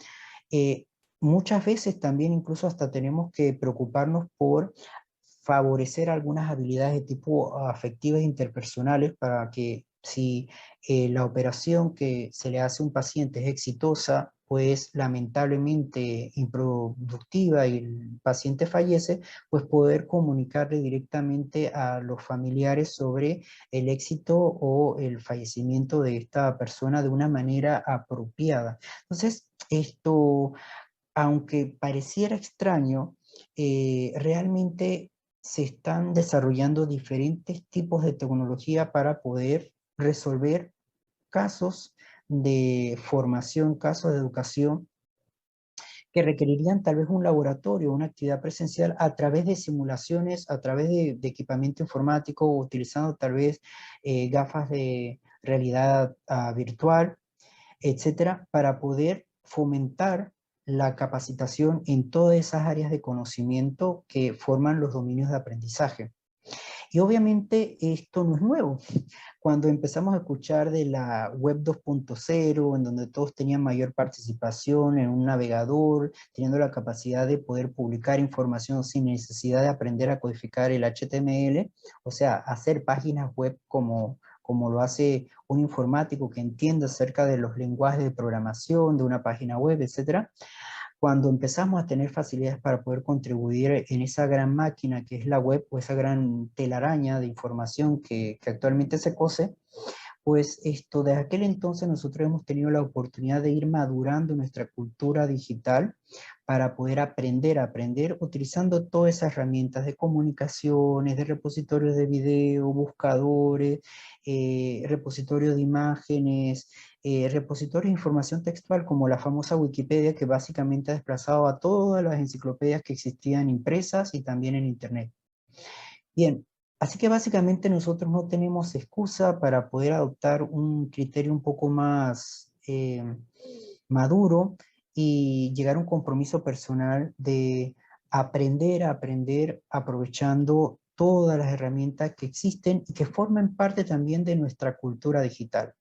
Eh, Muchas veces también incluso hasta tenemos que preocuparnos por favorecer algunas habilidades de tipo afectivas e interpersonales para que si la operación que se le hace a un paciente es exitosa, pues lamentablemente improductiva y el paciente fallece, pues poder comunicarle directamente a los familiares sobre el éxito o el fallecimiento de esta persona de una manera apropiada. Entonces, esto, aunque pareciera extraño, realmente se están desarrollando diferentes tipos de tecnología para poder resolver casos de formación, casos de educación que requerirían tal vez un laboratorio, una actividad presencial a través de simulaciones, a través de equipamiento informático, utilizando tal vez gafas de realidad virtual, etcétera, para poder fomentar la capacitación en todas esas áreas de conocimiento que forman los dominios de aprendizaje. Y obviamente esto no es nuevo. Cuando empezamos a escuchar de la web 2.0, en donde todos tenían mayor participación en un navegador, teniendo la capacidad de poder publicar información sin necesidad de aprender a codificar el HTML, o sea, hacer páginas web como lo hace un informático que entiende acerca de los lenguajes de programación de una página web, etcétera. Cuando empezamos a tener facilidades para poder contribuir en esa gran máquina que es la web o esa gran telaraña de información que actualmente se cose, pues esto, desde aquel entonces nosotros hemos tenido la oportunidad de ir madurando nuestra cultura digital para poder aprender utilizando todas esas herramientas de comunicaciones, de repositorios de video, buscadores, repositorios de imágenes, repositorios de información textual como la famosa Wikipedia, que básicamente ha desplazado a todas las enciclopedias que existían impresas y también en Internet. Bien, así que básicamente nosotros no tenemos excusa para poder adoptar un criterio un poco más maduro y llegar a un compromiso personal de aprender a aprender aprovechando todas las herramientas que existen y que forman parte también de nuestra cultura digital.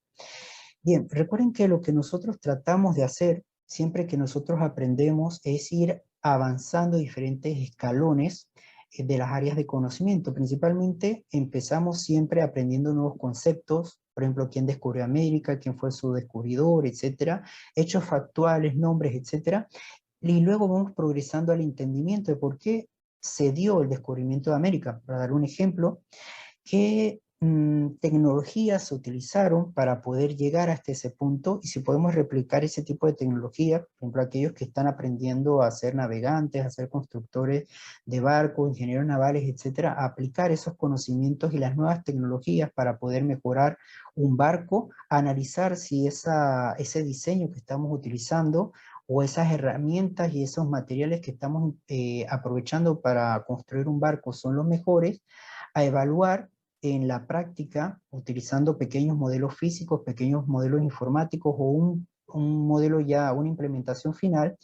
Bien, recuerden que lo que nosotros tratamos de hacer siempre que nosotros aprendemos es ir avanzando diferentes escalones de las áreas de conocimiento. Principalmente empezamos siempre aprendiendo nuevos conceptos, por ejemplo, quién descubrió América, quién fue su descubridor, etcétera, hechos factuales, nombres, etcétera, y luego vamos progresando al entendimiento de por qué se dio el descubrimiento de América. Para dar un ejemplo, qué tecnologías se utilizaron para poder llegar hasta ese punto y si podemos replicar ese tipo de tecnología, por ejemplo, aquellos que están aprendiendo a ser navegantes, a ser constructores de barcos, ingenieros navales, etcétera, a aplicar esos conocimientos y las nuevas tecnologías para poder mejorar un barco, analizar si ese diseño que estamos utilizando o esas herramientas y esos materiales que estamos aprovechando para construir un barco son los mejores, a evaluar en la práctica, utilizando pequeños modelos físicos, pequeños modelos informáticos o un modelo ya, una implementación final,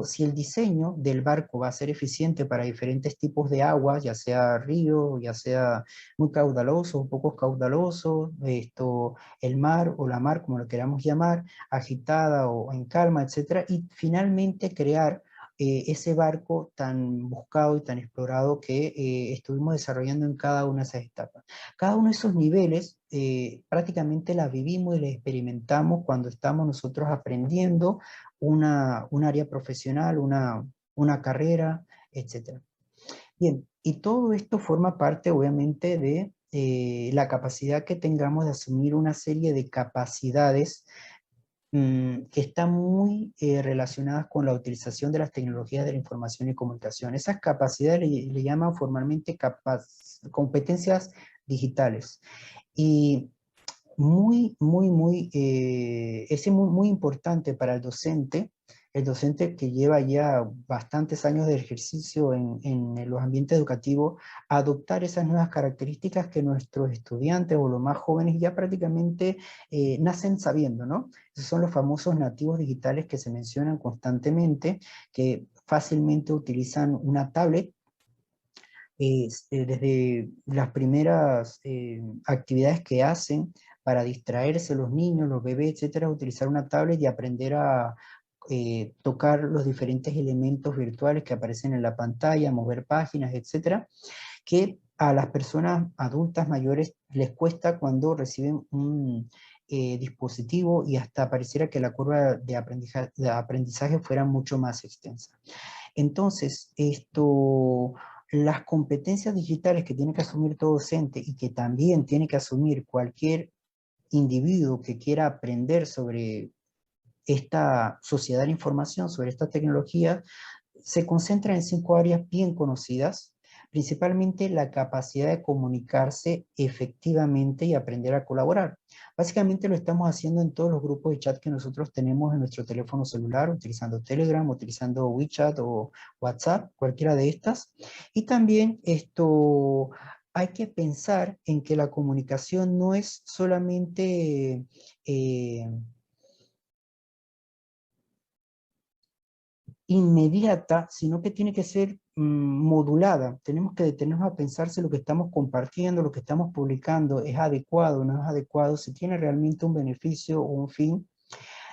si el diseño del barco va a ser eficiente para diferentes tipos de aguas, ya sea río, ya sea muy caudaloso o poco caudaloso, el mar o la mar, como lo queramos llamar, agitada o en calma, etcétera, y finalmente crear ese barco tan buscado y tan explorado que estuvimos desarrollando en cada una de esas etapas. Cada uno de esos niveles prácticamente la vivimos y la experimentamos cuando estamos nosotros aprendiendo un área profesional, una carrera, etc. Bien, y todo esto forma parte obviamente de la capacidad que tengamos de asumir una serie de capacidades que están muy relacionadas con la utilización de las tecnologías de la información y comunicación. Esas capacidades le llaman formalmente competencias digitales. Y es muy importante para el docente que lleva ya bastantes años de ejercicio en los ambientes educativos, adoptar esas nuevas características que nuestros estudiantes o los más jóvenes ya prácticamente nacen sabiendo, ¿no? Esos son los famosos nativos digitales que se mencionan constantemente, que fácilmente utilizan una tablet desde las primeras actividades que hacen para distraerse los niños, los bebés, etcétera, utilizar una tablet y aprender a tocar los diferentes elementos virtuales que aparecen en la pantalla, mover páginas, etcétera, que a las personas adultas mayores les cuesta cuando reciben un dispositivo y hasta pareciera que la curva de aprendizaje fuera mucho más extensa. Entonces, las competencias digitales que tiene que asumir todo docente y que también tiene que asumir cualquier individuo que quiera aprender sobre esta sociedad de la información, sobre esta tecnología, se concentran en 5 áreas bien conocidas, principalmente la capacidad de comunicarse efectivamente y aprender a colaborar. Básicamente lo estamos haciendo en todos los grupos de chat que nosotros tenemos en nuestro teléfono celular, utilizando Telegram, utilizando WeChat o WhatsApp, cualquiera de estas. Y también hay que pensar en que la comunicación no es solamente inmediata, sino que tiene que ser modulada. Tenemos que detenernos a pensar si lo que estamos compartiendo, lo que estamos publicando es adecuado o no es adecuado, si tiene realmente un beneficio o un fin.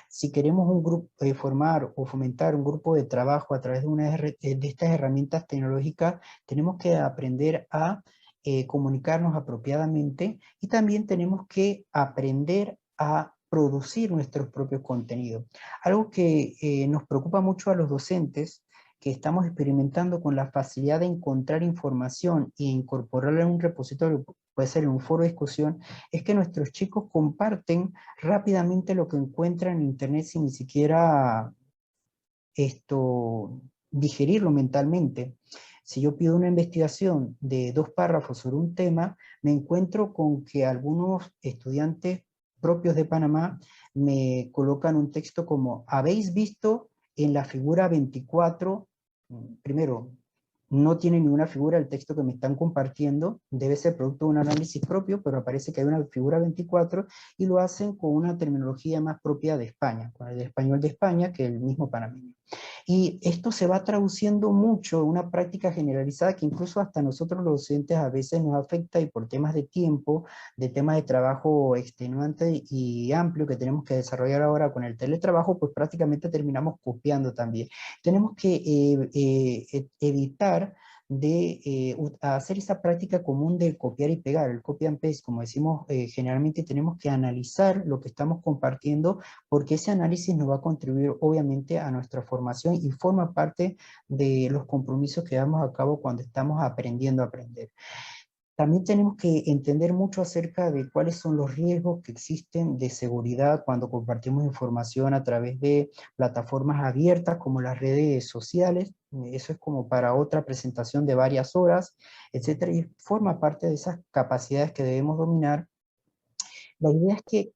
Si queremos un grupo, formar o fomentar un grupo de trabajo a través de estas herramientas tecnológicas, tenemos que aprender a comunicarnos apropiadamente y también tenemos que aprender a producir nuestros propios contenidos. Algo que nos preocupa mucho a los docentes, que estamos experimentando con la facilidad de encontrar información e incorporarla en un repositorio, puede ser en un foro de discusión, es que nuestros chicos comparten rápidamente lo que encuentran en internet sin ni siquiera digerirlo mentalmente. Si yo pido una investigación de 2 párrafos sobre un tema, me encuentro con que algunos estudiantes propios de Panamá me colocan un texto como: ¿habéis visto en la figura 24? Primero, no tiene ninguna figura el texto que me están compartiendo, debe ser producto de un análisis propio, pero aparece que hay una figura 24 y lo hacen con una terminología más propia de España, con el español de España que el mismo panameño. Y esto se va traduciendo mucho en una práctica generalizada que incluso hasta nosotros los docentes a veces nos afecta, y por temas de tiempo, de temas de trabajo extenuante y amplio que tenemos que desarrollar ahora con el teletrabajo, pues prácticamente terminamos copiando también. Tenemos que evitar de hacer esa práctica común de copiar y pegar, el copy and paste, como decimos generalmente. Tenemos que analizar lo que estamos compartiendo, porque ese análisis nos va a contribuir obviamente a nuestra formación y forma parte de los compromisos que damos a cabo cuando estamos aprendiendo a aprender. También tenemos que entender mucho acerca de cuáles son los riesgos que existen de seguridad cuando compartimos información a través de plataformas abiertas como las redes sociales. Eso es como para otra presentación de varias horas, etcétera, y forma parte de esas capacidades que debemos dominar. La idea es que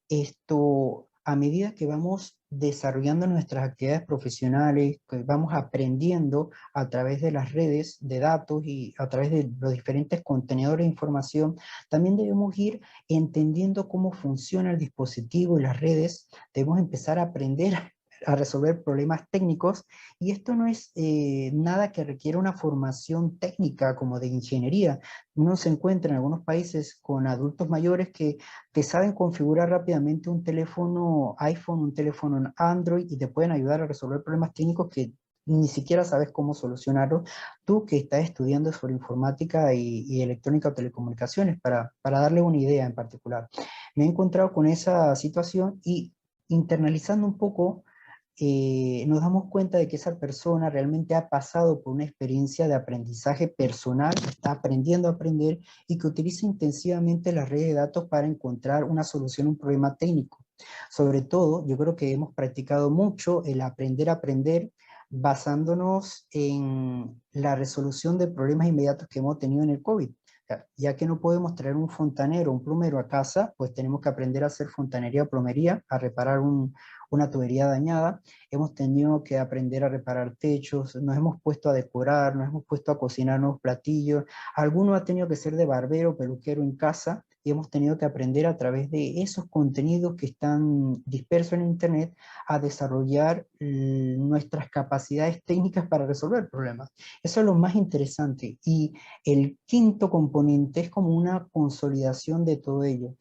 a medida que vamos desarrollando nuestras actividades profesionales, que vamos aprendiendo a través de las redes de datos y a través de los diferentes contenedores de información, también debemos ir entendiendo cómo funciona el dispositivo y las redes. Debemos empezar a aprender a resolver problemas técnicos, y esto no es nada que requiera una formación técnica como de ingeniería. Uno se encuentra en algunos países con adultos mayores que saben configurar rápidamente un teléfono iPhone, un teléfono Android, y te pueden ayudar a resolver problemas técnicos que ni siquiera sabes cómo solucionarlo. Tú que estás estudiando sobre informática y electrónica o telecomunicaciones, para darle una idea en particular. Me he encontrado con esa situación y internalizando un poco, nos damos cuenta de que esa persona realmente ha pasado por una experiencia de aprendizaje personal, está aprendiendo a aprender y que utiliza intensivamente las redes de datos para encontrar una solución a un problema técnico. Sobre todo, yo creo que hemos practicado mucho el aprender a aprender basándonos en la resolución de problemas inmediatos que hemos tenido en el COVID. Ya que no podemos traer un fontanero o un plomero a casa, pues tenemos que aprender a hacer fontanería o plomería, a reparar una tubería dañada. Hemos tenido que aprender a reparar techos, nos hemos puesto a decorar, nos hemos puesto a cocinar nuevos platillos. Alguno ha tenido que ser de barbero, peluquero en casa, y hemos tenido que aprender a través de esos contenidos que están dispersos en Internet a desarrollar nuestras capacidades técnicas para resolver problemas. Eso es lo más interesante. Y el quinto componente es como una consolidación de todo ello.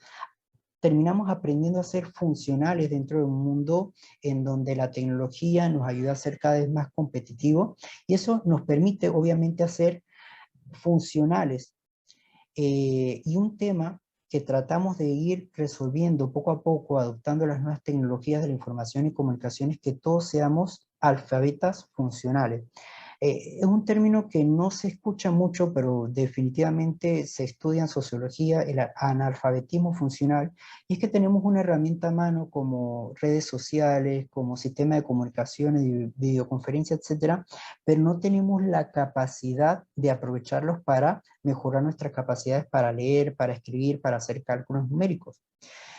Terminamos aprendiendo a ser funcionales dentro de un mundo en donde la tecnología nos ayuda a ser cada vez más competitivos, y eso nos permite obviamente hacer funcionales. Y un tema que tratamos de ir resolviendo poco a poco, adoptando las nuevas tecnologías de la información y comunicaciones, que todos seamos alfabetas funcionales. Es un término que no se escucha mucho, pero definitivamente se estudia en sociología, el analfabetismo funcional, y es que tenemos una herramienta a mano como redes sociales, como sistema de comunicaciones, videoconferencia, etcétera, pero no tenemos la capacidad de aprovecharlos para mejorar nuestras capacidades para leer, para escribir, para hacer cálculos numéricos.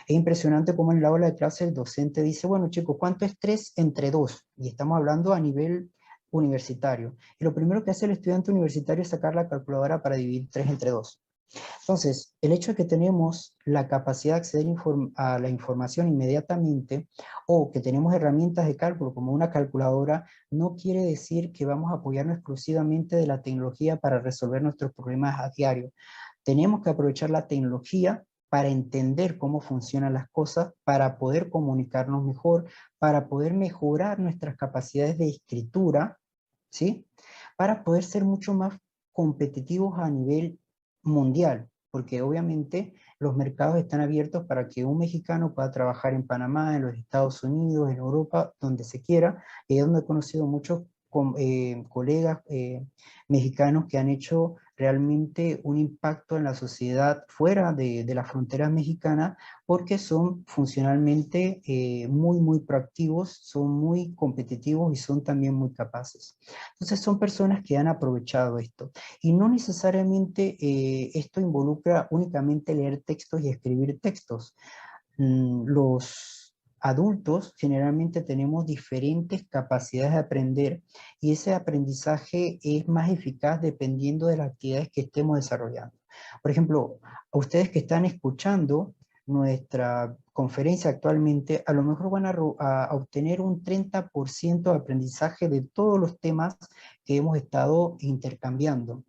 Es impresionante cómo en la aula de clase el docente dice, bueno chicos, ¿cuánto es 3 entre 2? Y estamos hablando a nivel universitario. Y lo primero que hace el estudiante universitario es sacar la calculadora para dividir 3 entre 2. Entonces, el hecho de que tenemos la capacidad de acceder a la información inmediatamente, o que tenemos herramientas de cálculo como una calculadora, no quiere decir que vamos a apoyarnos exclusivamente de la tecnología para resolver nuestros problemas a diario. Tenemos que aprovechar la tecnología para entender cómo funcionan las cosas, para poder comunicarnos mejor, para poder mejorar nuestras capacidades de escritura, ¿sí? Para poder ser mucho más competitivos a nivel mundial, porque obviamente los mercados están abiertos para que un mexicano pueda trabajar en Panamá, en los Estados Unidos, en Europa, donde se quiera, y es donde he conocido muchos colegas mexicanos que han hecho realmente un impacto en la sociedad fuera de las fronteras mexicanas, porque son funcionalmente muy proactivos, son muy competitivos y son también muy capaces. Entonces son personas que han aprovechado esto. Y no necesariamente esto involucra únicamente leer textos y escribir textos. Los adultos generalmente tenemos diferentes capacidades de aprender, y ese aprendizaje es más eficaz dependiendo de las actividades que estemos desarrollando. Por ejemplo, a ustedes que están escuchando nuestra conferencia actualmente, a lo mejor van a obtener un 30% de aprendizaje de todos los temas que hemos estado intercambiando.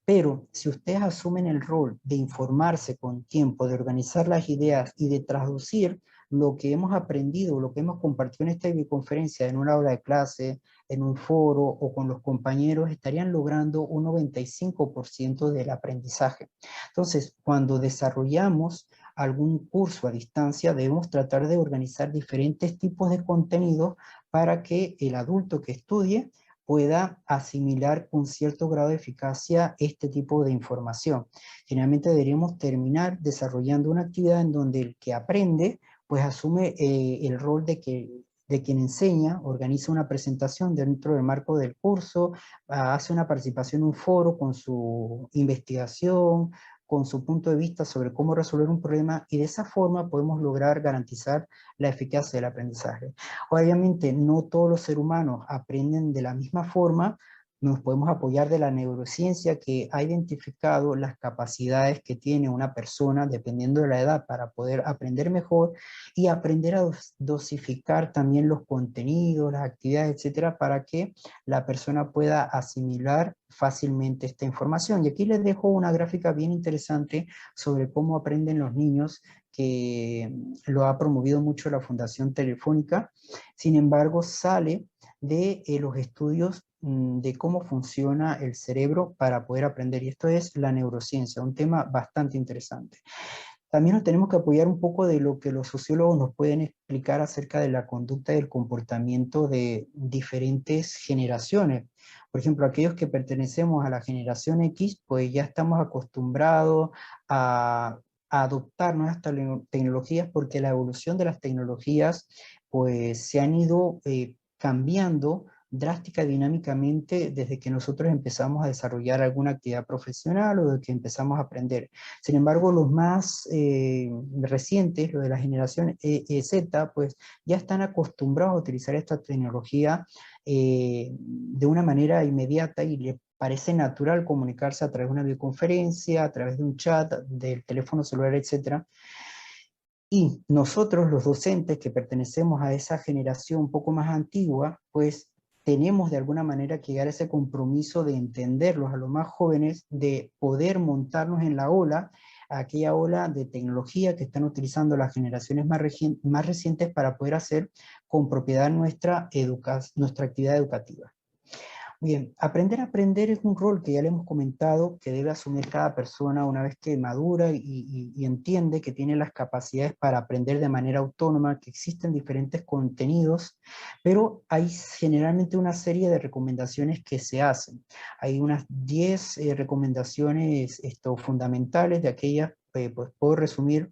Pero si ustedes asumen el rol de informarse con tiempo, de organizar las ideas y de traducir lo que hemos aprendido, lo que hemos compartido en esta videoconferencia, en una aula de clase, en un foro o con los compañeros, estarían logrando un 95% del aprendizaje. Entonces, cuando desarrollamos algún curso a distancia, debemos tratar de organizar diferentes tipos de contenidos para que el adulto que estudie pueda asimilar con cierto grado de eficacia este tipo de información. Generalmente deberíamos terminar desarrollando una actividad en donde el que aprende pues asume el rol de quien enseña, organiza una presentación dentro del marco del curso, hace una participación en un foro con su investigación, con su punto de vista sobre cómo resolver un problema y de esa forma podemos lograr garantizar la eficacia del aprendizaje. Obviamente no todos los seres humanos aprenden de la misma forma. Nos podemos apoyar de la neurociencia que ha identificado las capacidades que tiene una persona dependiendo de la edad para poder aprender mejor y aprender a dosificar también los contenidos, las actividades, etcétera, para que la persona pueda asimilar fácilmente esta información. Y aquí les dejo una gráfica bien interesante sobre cómo aprenden los niños, que lo ha promovido mucho la Fundación Telefónica. Sin embargo, sale de los estudios de cómo funciona el cerebro para poder aprender. Y esto es la neurociencia, un tema bastante interesante. También nos tenemos que apoyar un poco de lo que los sociólogos nos pueden explicar acerca de la conducta y el comportamiento de diferentes generaciones. Por ejemplo, aquellos que pertenecemos a la generación X, pues ya estamos acostumbrados a adoptar nuevas tecnologías porque la evolución de las tecnologías pues se han ido cambiando drástica y dinámicamente desde que nosotros empezamos a desarrollar alguna actividad profesional o de que empezamos a aprender. Sin embargo, los más recientes, los de la generación Z, pues ya están acostumbrados a utilizar esta tecnología de una manera inmediata y le parece natural comunicarse a través de una videoconferencia, a través de un chat, del teléfono celular, etcétera. Y nosotros, los docentes que pertenecemos a esa generación un poco más antigua, pues tenemos de alguna manera que llegar a ese compromiso de entenderlos a los más jóvenes, de poder montarnos en la ola, aquella ola de tecnología que están utilizando las generaciones más recientes para poder hacer con propiedad nuestra actividad educativa. Bien, aprender a aprender es un rol que ya le hemos comentado que debe asumir cada persona una vez que madura y entiende que tiene las capacidades para aprender de manera autónoma, que existen diferentes contenidos, pero hay generalmente una serie de recomendaciones que se hacen. Hay unas 10 recomendaciones fundamentales, de aquellas, pues puedo resumir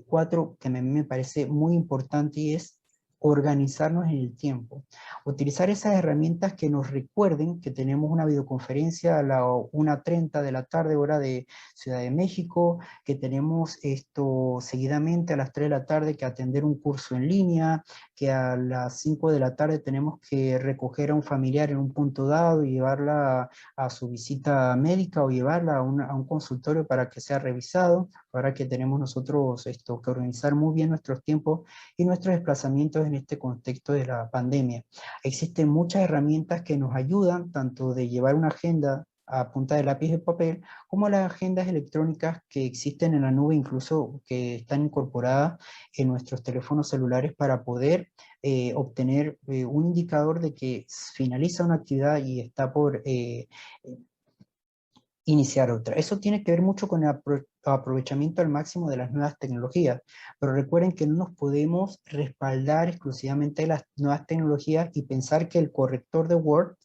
4 que a mí me parece muy importante, y es organizarnos en el tiempo. Utilizar esas herramientas que nos recuerden que tenemos una videoconferencia a la 1:30 de la tarde, hora de Ciudad de México, que tenemos esto seguidamente a las 3 de la tarde que atender un curso en línea, que a las 5 de la tarde tenemos que recoger a un familiar en un punto dado y llevarla a su visita médica o llevarla a un consultorio para que sea revisado. Ahora que tenemos nosotros que organizar muy bien nuestros tiempos y nuestros desplazamientos en este contexto de la pandemia. Existen muchas herramientas que nos ayudan, tanto de llevar una agenda a punta de lápiz de papel, como las agendas electrónicas que existen en la nube, incluso que están incorporadas en nuestros teléfonos celulares para poder obtener un indicador de que finaliza una actividad y está por iniciar otra. Eso tiene que ver mucho con el aprovechamiento al máximo de las nuevas tecnologías, pero recuerden que no nos podemos respaldar exclusivamente de las nuevas tecnologías y pensar que el corrector de Word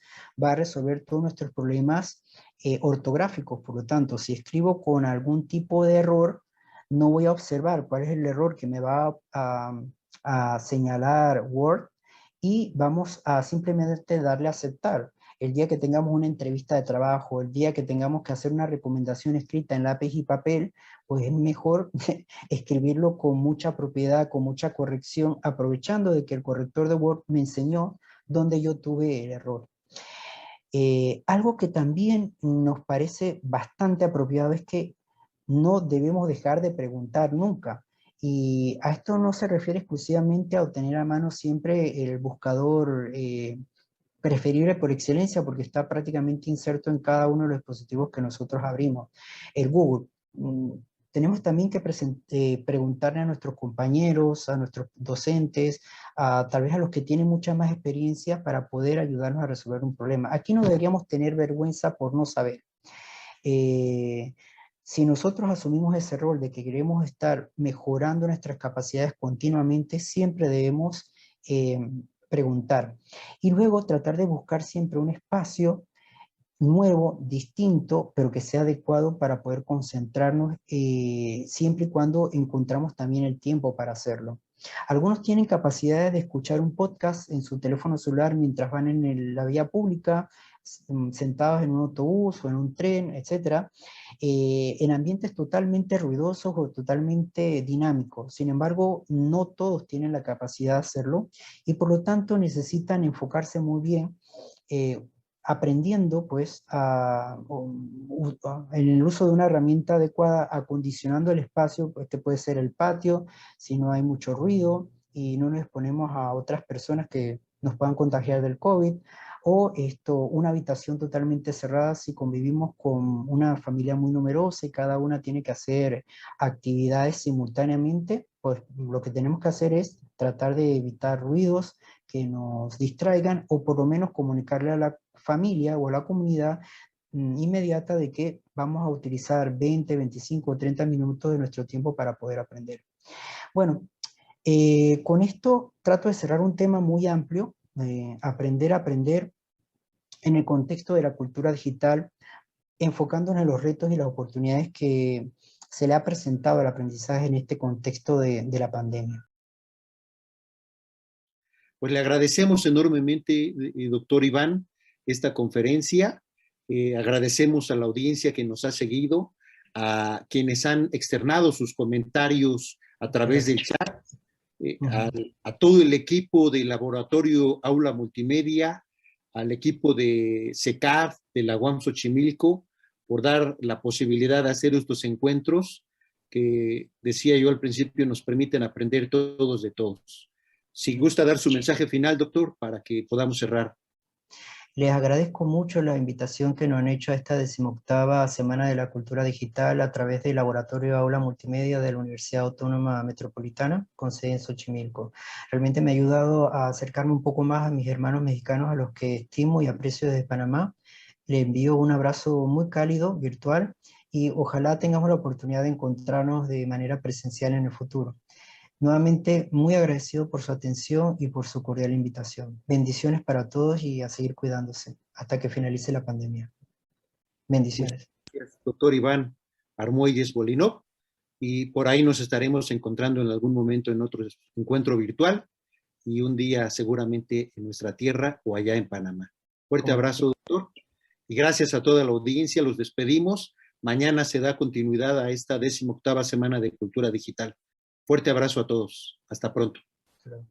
va a resolver todos nuestros problemas ortográficos. Por lo tanto, si escribo con algún tipo de error, no voy a observar cuál es el error que me va a señalar Word y vamos a simplemente darle a aceptar. El día que tengamos una entrevista de trabajo, el día que tengamos que hacer una recomendación escrita en lápiz y papel, pues es mejor escribirlo con mucha propiedad, con mucha corrección, aprovechando de que el corrector de Word me enseñó dónde yo tuve el error. Algo que también nos parece bastante apropiado es que no debemos dejar de preguntar nunca. Y a esto no se refiere exclusivamente a obtener a mano siempre el buscador preferible por excelencia, porque está prácticamente inserto en cada uno de los dispositivos que nosotros abrimos. El Google. Tenemos también que preguntarle a nuestros compañeros, a nuestros docentes, tal vez a los que tienen mucha más experiencia para poder ayudarnos a resolver un problema. Aquí no deberíamos tener vergüenza por no saber. Si nosotros asumimos ese rol de que queremos estar mejorando nuestras capacidades continuamente, siempre debemos preguntar. Y luego tratar de buscar siempre un espacio nuevo, distinto, pero que sea adecuado para poder concentrarnos siempre y cuando encontramos también el tiempo para hacerlo. Algunos tienen capacidad de escuchar un podcast en su teléfono celular mientras van en la vía pública, sentados en un autobús o en un tren, etcétera, en ambientes totalmente ruidosos o totalmente dinámicos. Sin embargo, no todos tienen la capacidad de hacerlo y por lo tanto necesitan enfocarse muy bien, aprendiendo pues en el uso de una herramienta adecuada, acondicionando el espacio. Este puede ser el patio, si no hay mucho ruido y no nos exponemos a otras personas que nos puedan contagiar del COVID, o una habitación totalmente cerrada si convivimos con una familia muy numerosa y cada una tiene que hacer actividades simultáneamente. Pues lo que tenemos que hacer es tratar de evitar ruidos que nos distraigan, o por lo menos comunicarle a la familia o a la comunidad inmediata de que vamos a utilizar 20, 25 o 30 minutos de nuestro tiempo para poder aprender. Bueno, con esto trato de cerrar un tema muy amplio, aprender a aprender en el contexto de la cultura digital, enfocándonos en los retos y las oportunidades que se le ha presentado al aprendizaje en este contexto de la pandemia. Pues le agradecemos enormemente, doctor Iván, esta conferencia. Agradecemos a la audiencia que nos ha seguido, a quienes han externado sus comentarios a través del chat, a todo el equipo del Laboratorio Aula Multimedia, al equipo de SECAF, de la UAM Xochimilco, por dar la posibilidad de hacer estos encuentros que, decía yo al principio, nos permiten aprender todos de todos. Si gusta dar su mensaje final, doctor, para que podamos cerrar. Les agradezco mucho la invitación que nos han hecho a esta 18ª Semana de la Cultura Digital a través del Laboratorio Aula Multimedia de la Universidad Autónoma Metropolitana, con sede en Xochimilco. Realmente me ha ayudado a acercarme un poco más a mis hermanos mexicanos, a los que estimo y aprecio desde Panamá. Les envío un abrazo muy cálido, virtual, y ojalá tengamos la oportunidad de encontrarnos de manera presencial en el futuro. Nuevamente, muy agradecido por su atención y por su cordial invitación. Bendiciones para todos y a seguir cuidándose hasta que finalice la pandemia. Bendiciones. Gracias, doctor Iván Armuelles Bolinov, y por ahí nos estaremos encontrando en algún momento en otro encuentro virtual y un día seguramente en nuestra tierra o allá en Panamá. Fuerte abrazo, doctor, y gracias a toda la audiencia. Los despedimos. Mañana se da continuidad a esta 18ª Semana de Cultura Digital. Fuerte abrazo a todos. Hasta pronto. Claro.